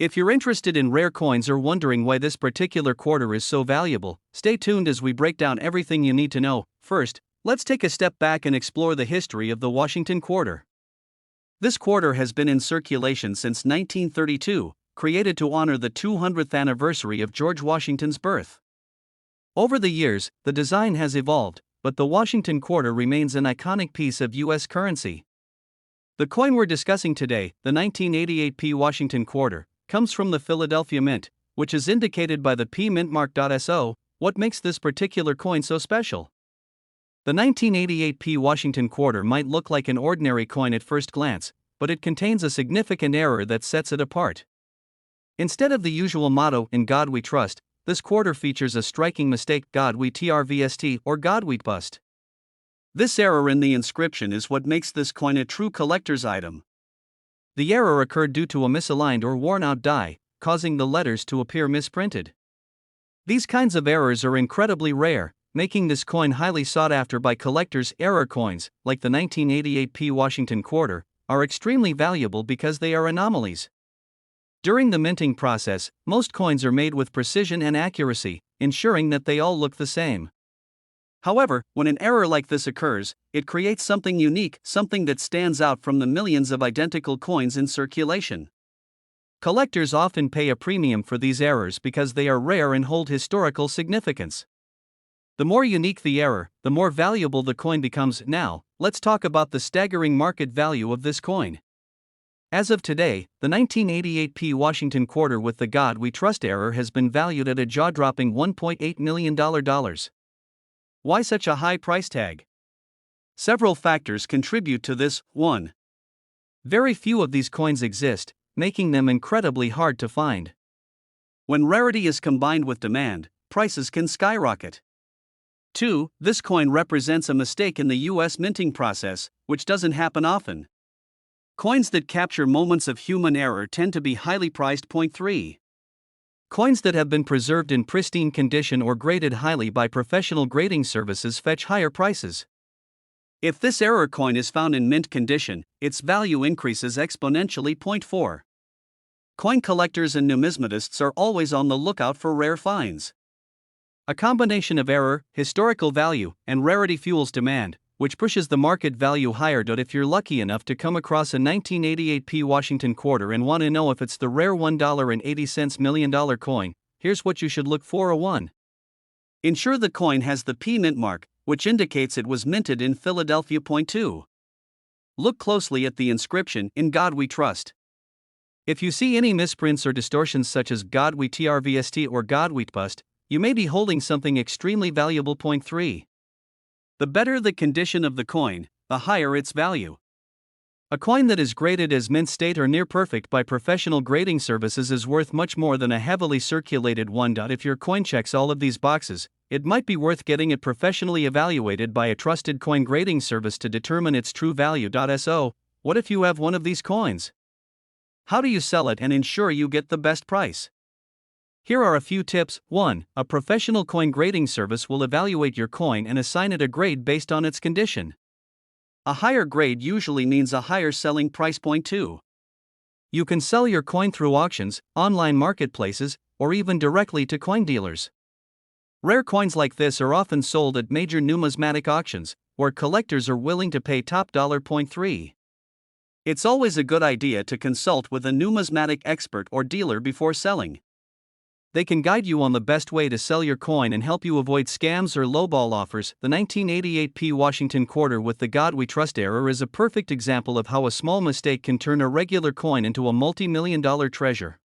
[SPEAKER 1] If you're interested in rare coins or wondering why this particular quarter is so valuable, stay tuned as we break down everything you need to know. First, let's take a step back and explore the history of the Washington quarter. This quarter has been in circulation since 1932, created to honor the 200th anniversary of George Washington's birth. Over the years, the design has evolved, but the Washington quarter remains an iconic piece of U.S. currency. The coin we're discussing today, the 1988 P Washington quarter, comes from the Philadelphia Mint, which is indicated by the P mint mark. So, what makes this particular coin so special? The 1988 P Washington quarter might look like an ordinary coin at first glance, but it contains a significant error that sets it apart. Instead of the usual motto, "In God We Trust," this quarter features a striking mistake, "God We Trust" or "God We Bust." This error in the inscription is what makes this coin a true collector's item. The error occurred due to a misaligned or worn-out die, causing the letters to appear misprinted. These kinds of errors are incredibly rare, making this coin highly sought after by collectors. Error coins, like the 1988 P Washington quarter, are extremely valuable because they are anomalies. During the minting process, most coins are made with precision and accuracy, ensuring that they all look the same. However, when an error like this occurs, it creates something unique, something that stands out from the millions of identical coins in circulation. Collectors often pay a premium for these errors because they are rare and hold historical significance. The more unique the error, the more valuable the coin becomes. Now, let's talk about the staggering market value of this coin. As of today, the 1988 P Washington quarter with the "God We Trust" error has been valued at a jaw-dropping $1.8 million. Why such a high price tag? Several factors contribute to this. 1. Very few of these coins exist, making them incredibly hard to find. When rarity is combined with demand, prices can skyrocket. 2. This coin represents a mistake in the U.S. minting process, which doesn't happen often. Coins that capture moments of human error tend to be highly priced. 3. Coins that have been preserved in pristine condition or graded highly by professional grading services fetch higher prices. If this error coin is found in mint condition, its value increases exponentially. 4. Coin collectors and numismatists are always on the lookout for rare finds. A combination of error, historical value, and rarity fuels demand, which pushes the market value higher. If you're lucky enough to come across a 1988 P Washington quarter and want to know if it's the rare $1.80 million coin, here's what you should look for. 1. Ensure the coin has the P mint mark, which indicates it was minted in Philadelphia. 2. Look closely at the inscription, "In God We Trust." If you see any misprints or distortions such as "God We Trust" or "God We Bust," you may be holding something extremely valuable. 3. The better the condition of the coin, the higher its value. A coin that is graded as mint state or near perfect by professional grading services is worth much more than a heavily circulated one. If your coin checks all of these boxes, it might be worth getting it professionally evaluated by a trusted coin grading service to determine its true value. So, what if you have one of these coins? How do you sell it and ensure you get the best price? Here are a few tips. 1. A professional coin grading service will evaluate your coin and assign it a grade based on its condition. A higher grade usually means a higher selling price. 2. You can sell your coin through auctions, online marketplaces, or even directly to coin dealers. Rare coins like this are often sold at major numismatic auctions, where collectors are willing to pay top dollar. 3. It's always a good idea to consult with a numismatic expert or dealer before selling. They can guide you on the best way to sell your coin and help you avoid scams or lowball offers. The 1988 P Washington quarter with the "God We Trust" error is a perfect example of how a small mistake can turn a regular coin into a multi-million-dollar treasure.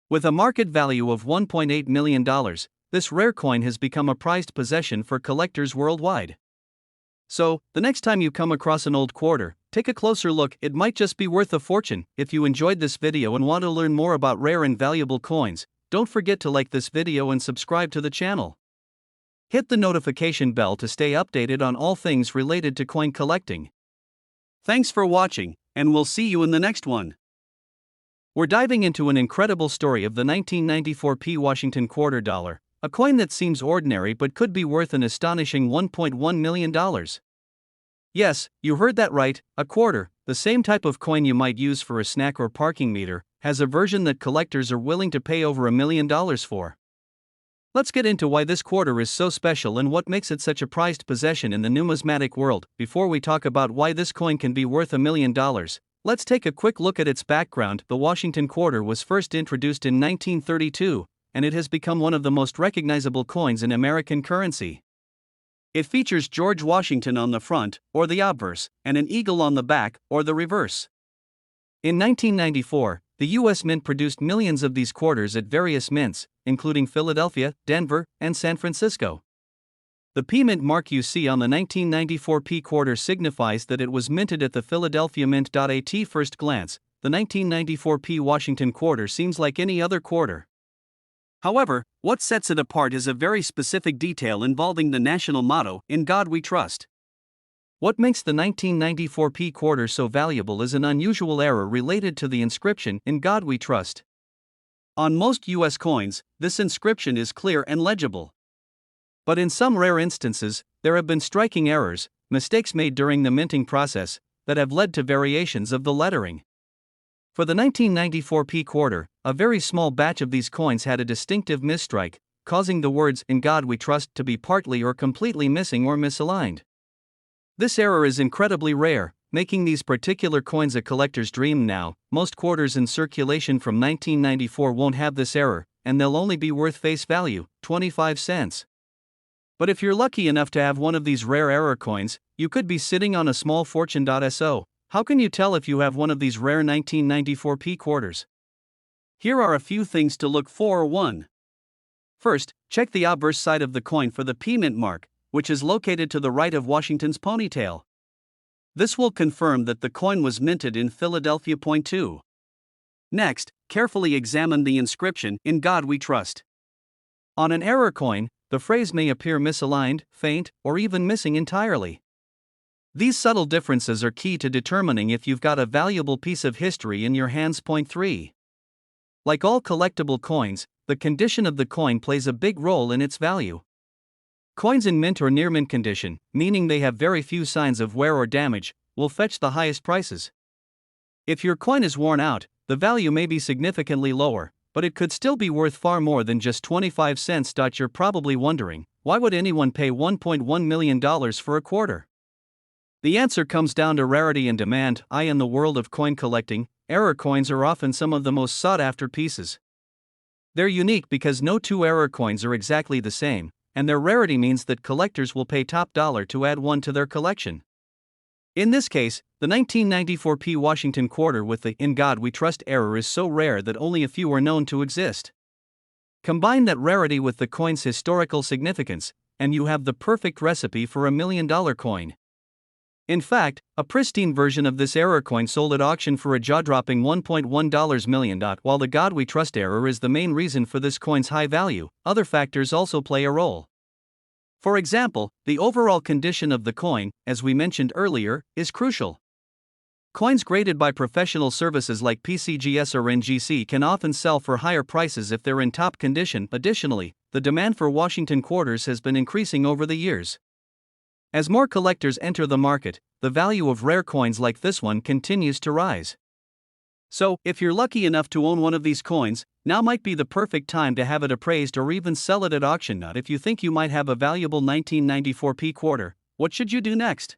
[SPEAKER 1] With a market value of $1.8 million, this rare coin has become a prized possession for collectors worldwide. So, the next time you come across an old quarter, take a closer look. It might just be worth a fortune. If you enjoyed this video and want to learn more about rare and valuable coins, don't forget to like this video and subscribe to the channel. Hit the notification bell to stay updated on all things related to coin collecting. Thanks for watching, and we'll see you in the next one. We're diving into an incredible story of the 1994 P Washington quarter dollar, a coin that seems ordinary but could be worth an astonishing $1.1 million. Yes, you heard that right, a quarter, the same type of coin you might use for a snack or parking meter, has a version that collectors are willing to pay over $1 million for. Let's get into why this quarter is so special and what makes it such a prized possession in the numismatic world. Before we talk about why this coin can be worth $1 million, let's take a quick look at its background. The Washington quarter was first introduced in 1932, and it has become one of the most recognizable coins in American currency. It features George Washington on the front, or the obverse, and an eagle on the back, or the reverse. In 1994, the U.S. Mint produced millions of these quarters at various mints, including Philadelphia, Denver, and San Francisco. The P Mint mark you see on the 1994 P quarter signifies that it was minted at the Philadelphia Mint. At first glance, the 1994 P Washington quarter seems like any other quarter. However, what sets it apart is a very specific detail involving the national motto, "In God We Trust." What makes the 1994 P quarter so valuable is an unusual error related to the inscription, "In God We Trust." On most U.S. coins, this inscription is clear and legible. But in some rare instances, there have been striking errors, mistakes made during the minting process, that have led to variations of the lettering. For the 1994 P quarter, a very small batch of these coins had a distinctive misstrike, causing the words, "In God We Trust," to be partly or completely missing or misaligned. This error is incredibly rare, making these particular coins a collector's dream now. Most quarters in circulation from 1994 won't have this error, and they'll only be worth face value, 25 cents. But if you're lucky enough to have one of these rare error coins, you could be sitting on a small fortune. So, how can you tell if you have one of these rare 1994 P quarters? Here are a few things to look for. 1. First, check the obverse side of the coin for the P Mint mark, which is located to the right of Washington's ponytail. This will confirm that the coin was minted in Philadelphia. 2. Next, carefully examine the inscription, "In God We Trust." On an error coin, the phrase may appear misaligned, faint, or even missing entirely. These subtle differences are key to determining if you've got a valuable piece of history in your hands. 3. Like all collectible coins, the condition of the coin plays a big role in its value. Coins in mint or near mint condition, meaning they have very few signs of wear or damage, will fetch the highest prices. If your coin is worn out, the value may be significantly lower, but it could still be worth far more than just 25 cents. You're probably wondering, why would anyone pay $1.1 million for a quarter? The answer comes down to rarity and demand. In the world of coin collecting, error coins are often some of the most sought-after pieces. They're unique because no two error coins are exactly the same, and their rarity means that collectors will pay top dollar to add one to their collection. In this case, the 1994 P Washington quarter with the "In God We Trust" error is so rare that only a few are known to exist. Combine that rarity with the coin's historical significance, and you have the perfect recipe for $1 million coin. In fact, a pristine version of this error coin sold at auction for a jaw-dropping $1.1 million. While the "God We Trust" error is the main reason for this coin's high value, other factors also play a role. For example, the overall condition of the coin, as we mentioned earlier, is crucial. Coins graded by professional services like PCGS or NGC can often sell for higher prices if they're in top condition. Additionally, the demand for Washington quarters has been increasing over the years. As more collectors enter the market, the value of rare coins like this one continues to rise. So, if you're lucky enough to own one of these coins, now might be the perfect time to have it appraised or even sell it at auction. If you think you might have a valuable 1994 P quarter, what should you do next?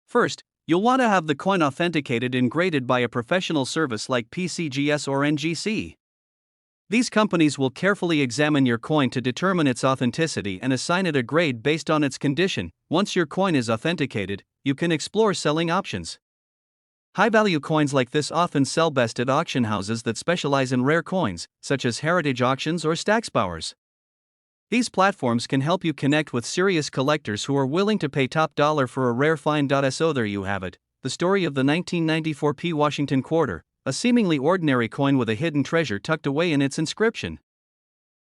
[SPEAKER 1] First, you'll want to have the coin authenticated and graded by a professional service like PCGS or NGC. These companies will carefully examine your coin to determine its authenticity and assign it a grade based on its condition. Once your coin is authenticated, you can explore selling options. High-value coins like this often sell best at auction houses that specialize in rare coins, such as Heritage Auctions or Stacksbowers. These platforms can help you connect with serious collectors who are willing to pay top dollar for a rare find. So there you have it, the story of the 1994 P Washington quarter, a seemingly ordinary coin with a hidden treasure tucked away in its inscription.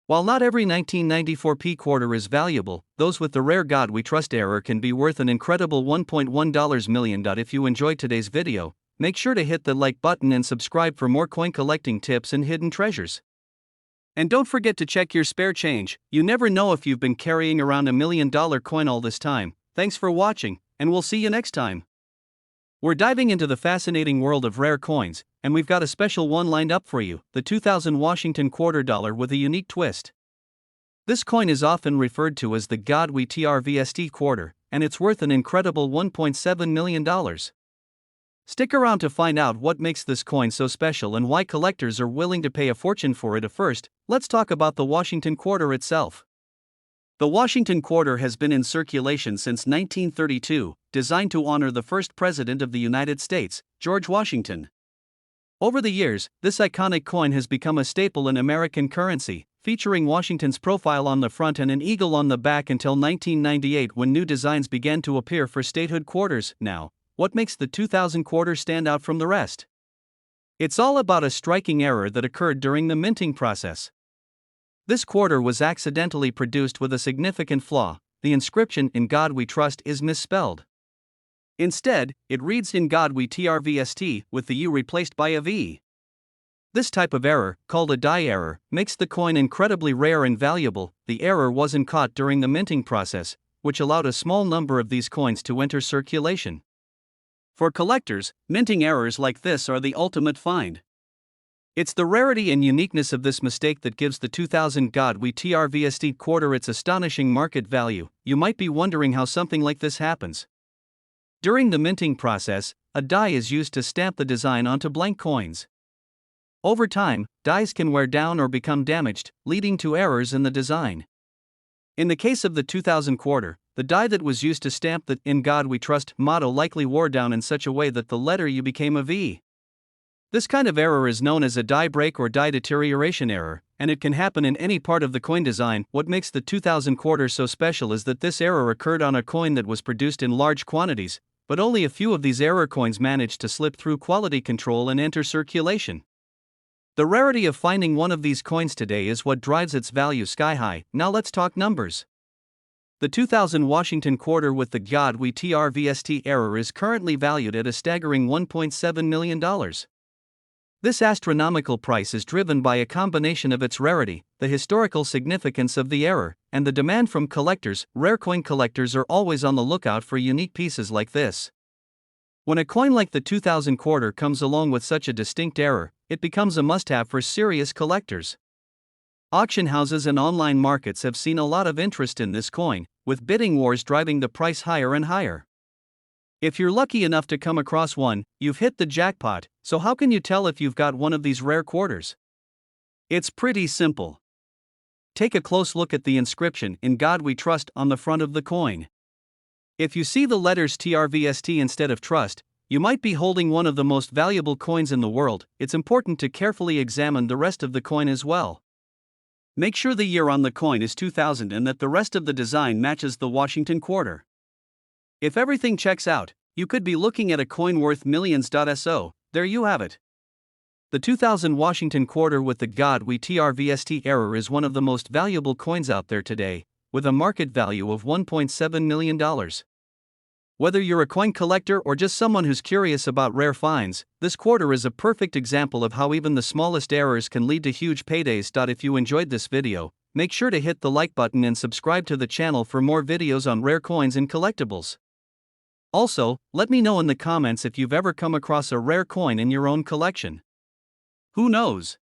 [SPEAKER 1] While not every 1994 P quarter is valuable, those with the rare God We Trust error can be worth an incredible $1.1 million. If you enjoyed today's video, make sure to hit the like button and subscribe for more coin collecting tips and hidden treasures. And don't forget to check your spare change. You never know if you've been carrying around $1 million coin all this time. Thanks for watching, and we'll see you next time. We're diving into the fascinating world of rare coins, and we've got a special one lined up for you, the 2000 Washington quarter dollar with a unique twist. This coin is often referred to as the Godwe RAREST quarter, and it's worth an incredible $1.7 million. Stick around to find out what makes this coin so special and why collectors are willing to pay a fortune for it. First, let's talk about the Washington quarter itself. The Washington quarter has been in circulation since 1932, designed to honor the first president of the United States, George Washington. Over the years, this iconic coin has become a staple in American currency, featuring Washington's profile on the front and an eagle on the back until 1998, when new designs began to appear for statehood quarters. Now, what makes the 2000 quarter stand out from the rest? It's all about a striking error that occurred during the minting process. This quarter was accidentally produced with a significant flaw. The inscription "In God We Trust" is misspelled. Instead, it reads "In God We RAREST" with the U replaced by a V. This type of error, called a die error, makes the coin incredibly rare and valuable. The error wasn't caught during the minting process, which allowed a small number of these coins to enter circulation. For collectors, minting errors like this are the ultimate find. It's the rarity and uniqueness of this mistake that gives the 2000 Godwe RAREST quarter its astonishing market value. You might be wondering how something like this happens. During the minting process, a die is used to stamp the design onto blank coins. Over time, dies can wear down or become damaged, leading to errors in the design. In the case of the 2000 quarter, the die that was used to stamp the "In God We Trust" motto likely wore down in such a way that the letter U became a V. This kind of error is known as a die break or die deterioration error, and it can happen in any part of the coin design. What makes the 2000 quarter so special is that this error occurred on a coin that was produced in large quantities, but only a few of these error coins managed to slip through quality control and enter circulation. The rarity of finding one of these coins today is what drives its value sky high. Now let's talk numbers. The 2000 Washington quarter with the Godwe RAREST error is currently valued at a staggering $1.7 million. This astronomical price is driven by a combination of its rarity, the historical significance of the error, and the demand from collectors. Rare coin collectors are always on the lookout for unique pieces like this. When a coin like the 2000 quarter comes along with such a distinct error, it becomes a must-have for serious collectors. Auction houses and online markets have seen a lot of interest in this coin, with bidding wars driving the price higher and higher. If you're lucky enough to come across one, you've hit the jackpot. So how can you tell if you've got one of these rare quarters? It's pretty simple. Take a close look at the inscription "In God We Trust" on the front of the coin. If you see the letters TRVST instead of trust, you might be holding one of the most valuable coins in the world. It's important to carefully examine the rest of the coin as well. Make sure the year on the coin is 2000 and that the rest of the design matches the Washington quarter. If everything checks out, you could be looking at a coin worth millions. So, there you have it. The 2000 Washington quarter with the Godwe RAREST error is one of the most valuable coins out there today, with a market value of $1.7 million. Whether you're a coin collector or just someone who's curious about rare finds, this quarter is a perfect example of how even the smallest errors can lead to huge paydays. If you enjoyed this video, make sure to hit the like button and subscribe to the channel for more videos on rare coins and collectibles. Also, let me know in the comments if you've ever come across a rare coin in your own collection. Who knows?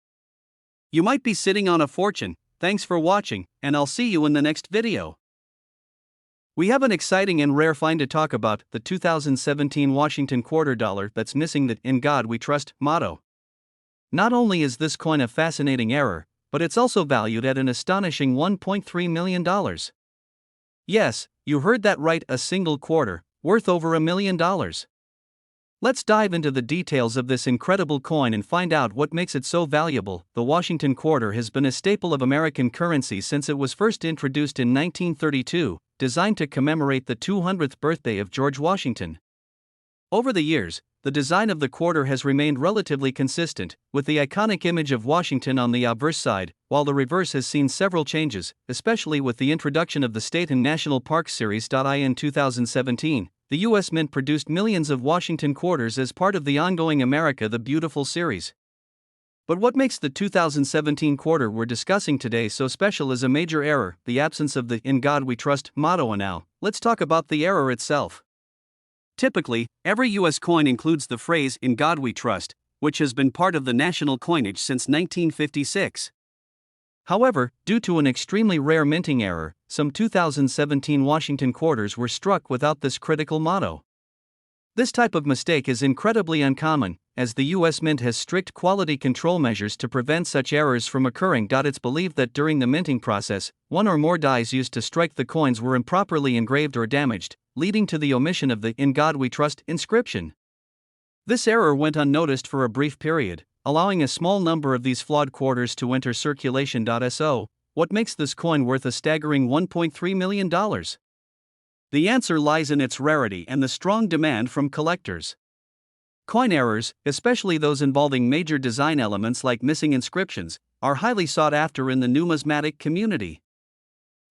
[SPEAKER 1] You might be sitting on a fortune. Thanks for watching, and I'll see you in the next video. We have an exciting and rare find to talk about, the 2017 Washington quarter dollar that's missing the "In God We Trust" motto. Not only is this coin a fascinating error, but it's also valued at an astonishing $1.3 million. Yes, you heard that right, a single quarter, worth over $1 million. Let's dive into the details of this incredible coin and find out what makes it so valuable. The Washington quarter has been a staple of American currency since it was first introduced in 1932, designed to commemorate the 200th birthday of George Washington. Over the years, the design of the quarter has remained relatively consistent, with the iconic image of Washington on the obverse side, while the reverse has seen several changes, especially with the introduction of the State and National Park Series. In 2017, the U.S. Mint produced millions of Washington quarters as part of the ongoing America the Beautiful series. But what makes the 2017 quarter we're discussing today so special is a major error, the absence of the "In God We Trust" motto. And now, let's talk about the error itself. Typically, every U.S. coin includes the phrase, "In God We Trust," which has been part of the national coinage since 1956. However, due to an extremely rare minting error, some 2017 Washington quarters were struck without this critical motto. This type of mistake is incredibly uncommon, as the U.S. Mint has strict quality control measures to prevent such errors from occurring. It's believed that during the minting process, one or more dies used to strike the coins were improperly engraved or damaged, leading to the omission of the "In God We Trust" inscription. This error went unnoticed for a brief period, allowing a small number of these flawed quarters to enter circulation. So, what makes this coin worth a staggering $1.3 million? The answer lies in its rarity and the strong demand from collectors. Coin errors, especially those involving major design elements like missing inscriptions, are highly sought after in the numismatic community.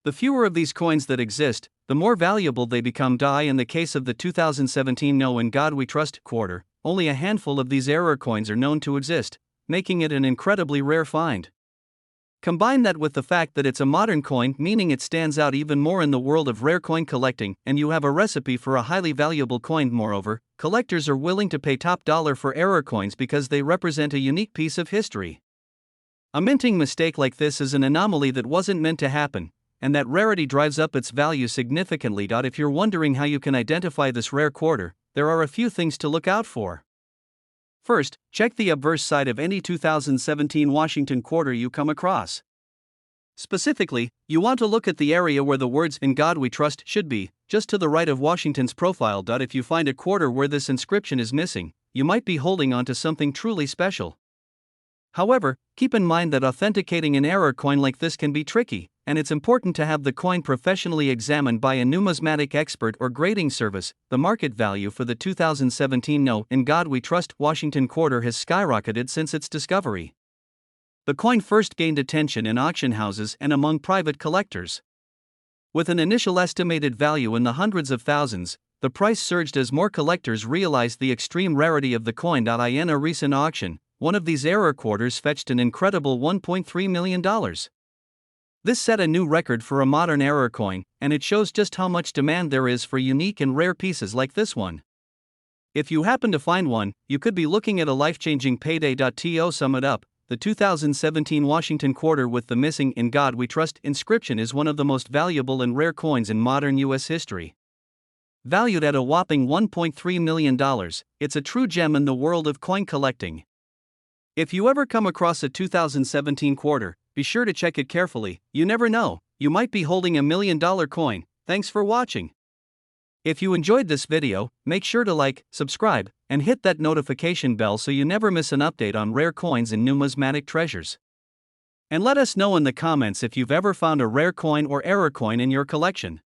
[SPEAKER 1] The fewer of these coins that exist, the more valuable they become. In the case of the 2017 No In God We Trust quarter, only a handful of these error coins are known to exist, making it an incredibly rare find. Combine that with the fact that it's a modern coin, meaning it stands out even more in the world of rare coin collecting, and you have a recipe for a highly valuable coin. Moreover, collectors are willing to pay top dollar for error coins because they represent a unique piece of history. A minting mistake like this is an anomaly that wasn't meant to happen, and that rarity drives up its value significantly. If you're wondering how you can identify this rare quarter, there are a few things to look out for. First, check the obverse side of any 2017 Washington quarter you come across. Specifically, you want to look at the area where the words "In God We Trust" should be, just to the right of Washington's profile. If you find a quarter where this inscription is missing, you might be holding on to something truly special. However, keep in mind that authenticating an error coin like this can be tricky, and it's important to have the coin professionally examined by a numismatic expert or grading service. The market value for the 2017 No In God We Trust Washington quarter has skyrocketed since its discovery. The coin first gained attention in auction houses and among private collectors. With an initial estimated value in the hundreds of thousands, the price surged as more collectors realized the extreme rarity of the coin. In a recent auction, one of these error quarters fetched an incredible $1.3 million. This set a new record for a modern error coin, and it shows just how much demand there is for unique and rare pieces like this one. If you happen to find one, you could be looking at a life-changing payday. To sum it up, the 2017 Washington quarter with the missing "In God We Trust" inscription is one of the most valuable and rare coins in modern U.S. history. Valued at a whopping $1.3 million, it's a true gem in the world of coin collecting. If you ever come across a 2017 quarter, be sure to check it carefully. You never know, you might be holding a $1 million coin. Thanks for watching. If you enjoyed this video, make sure to like, subscribe, and hit that notification bell so you never miss an update on rare coins and numismatic treasures. And let us know in the comments if you've ever found a rare coin or error coin in your collection.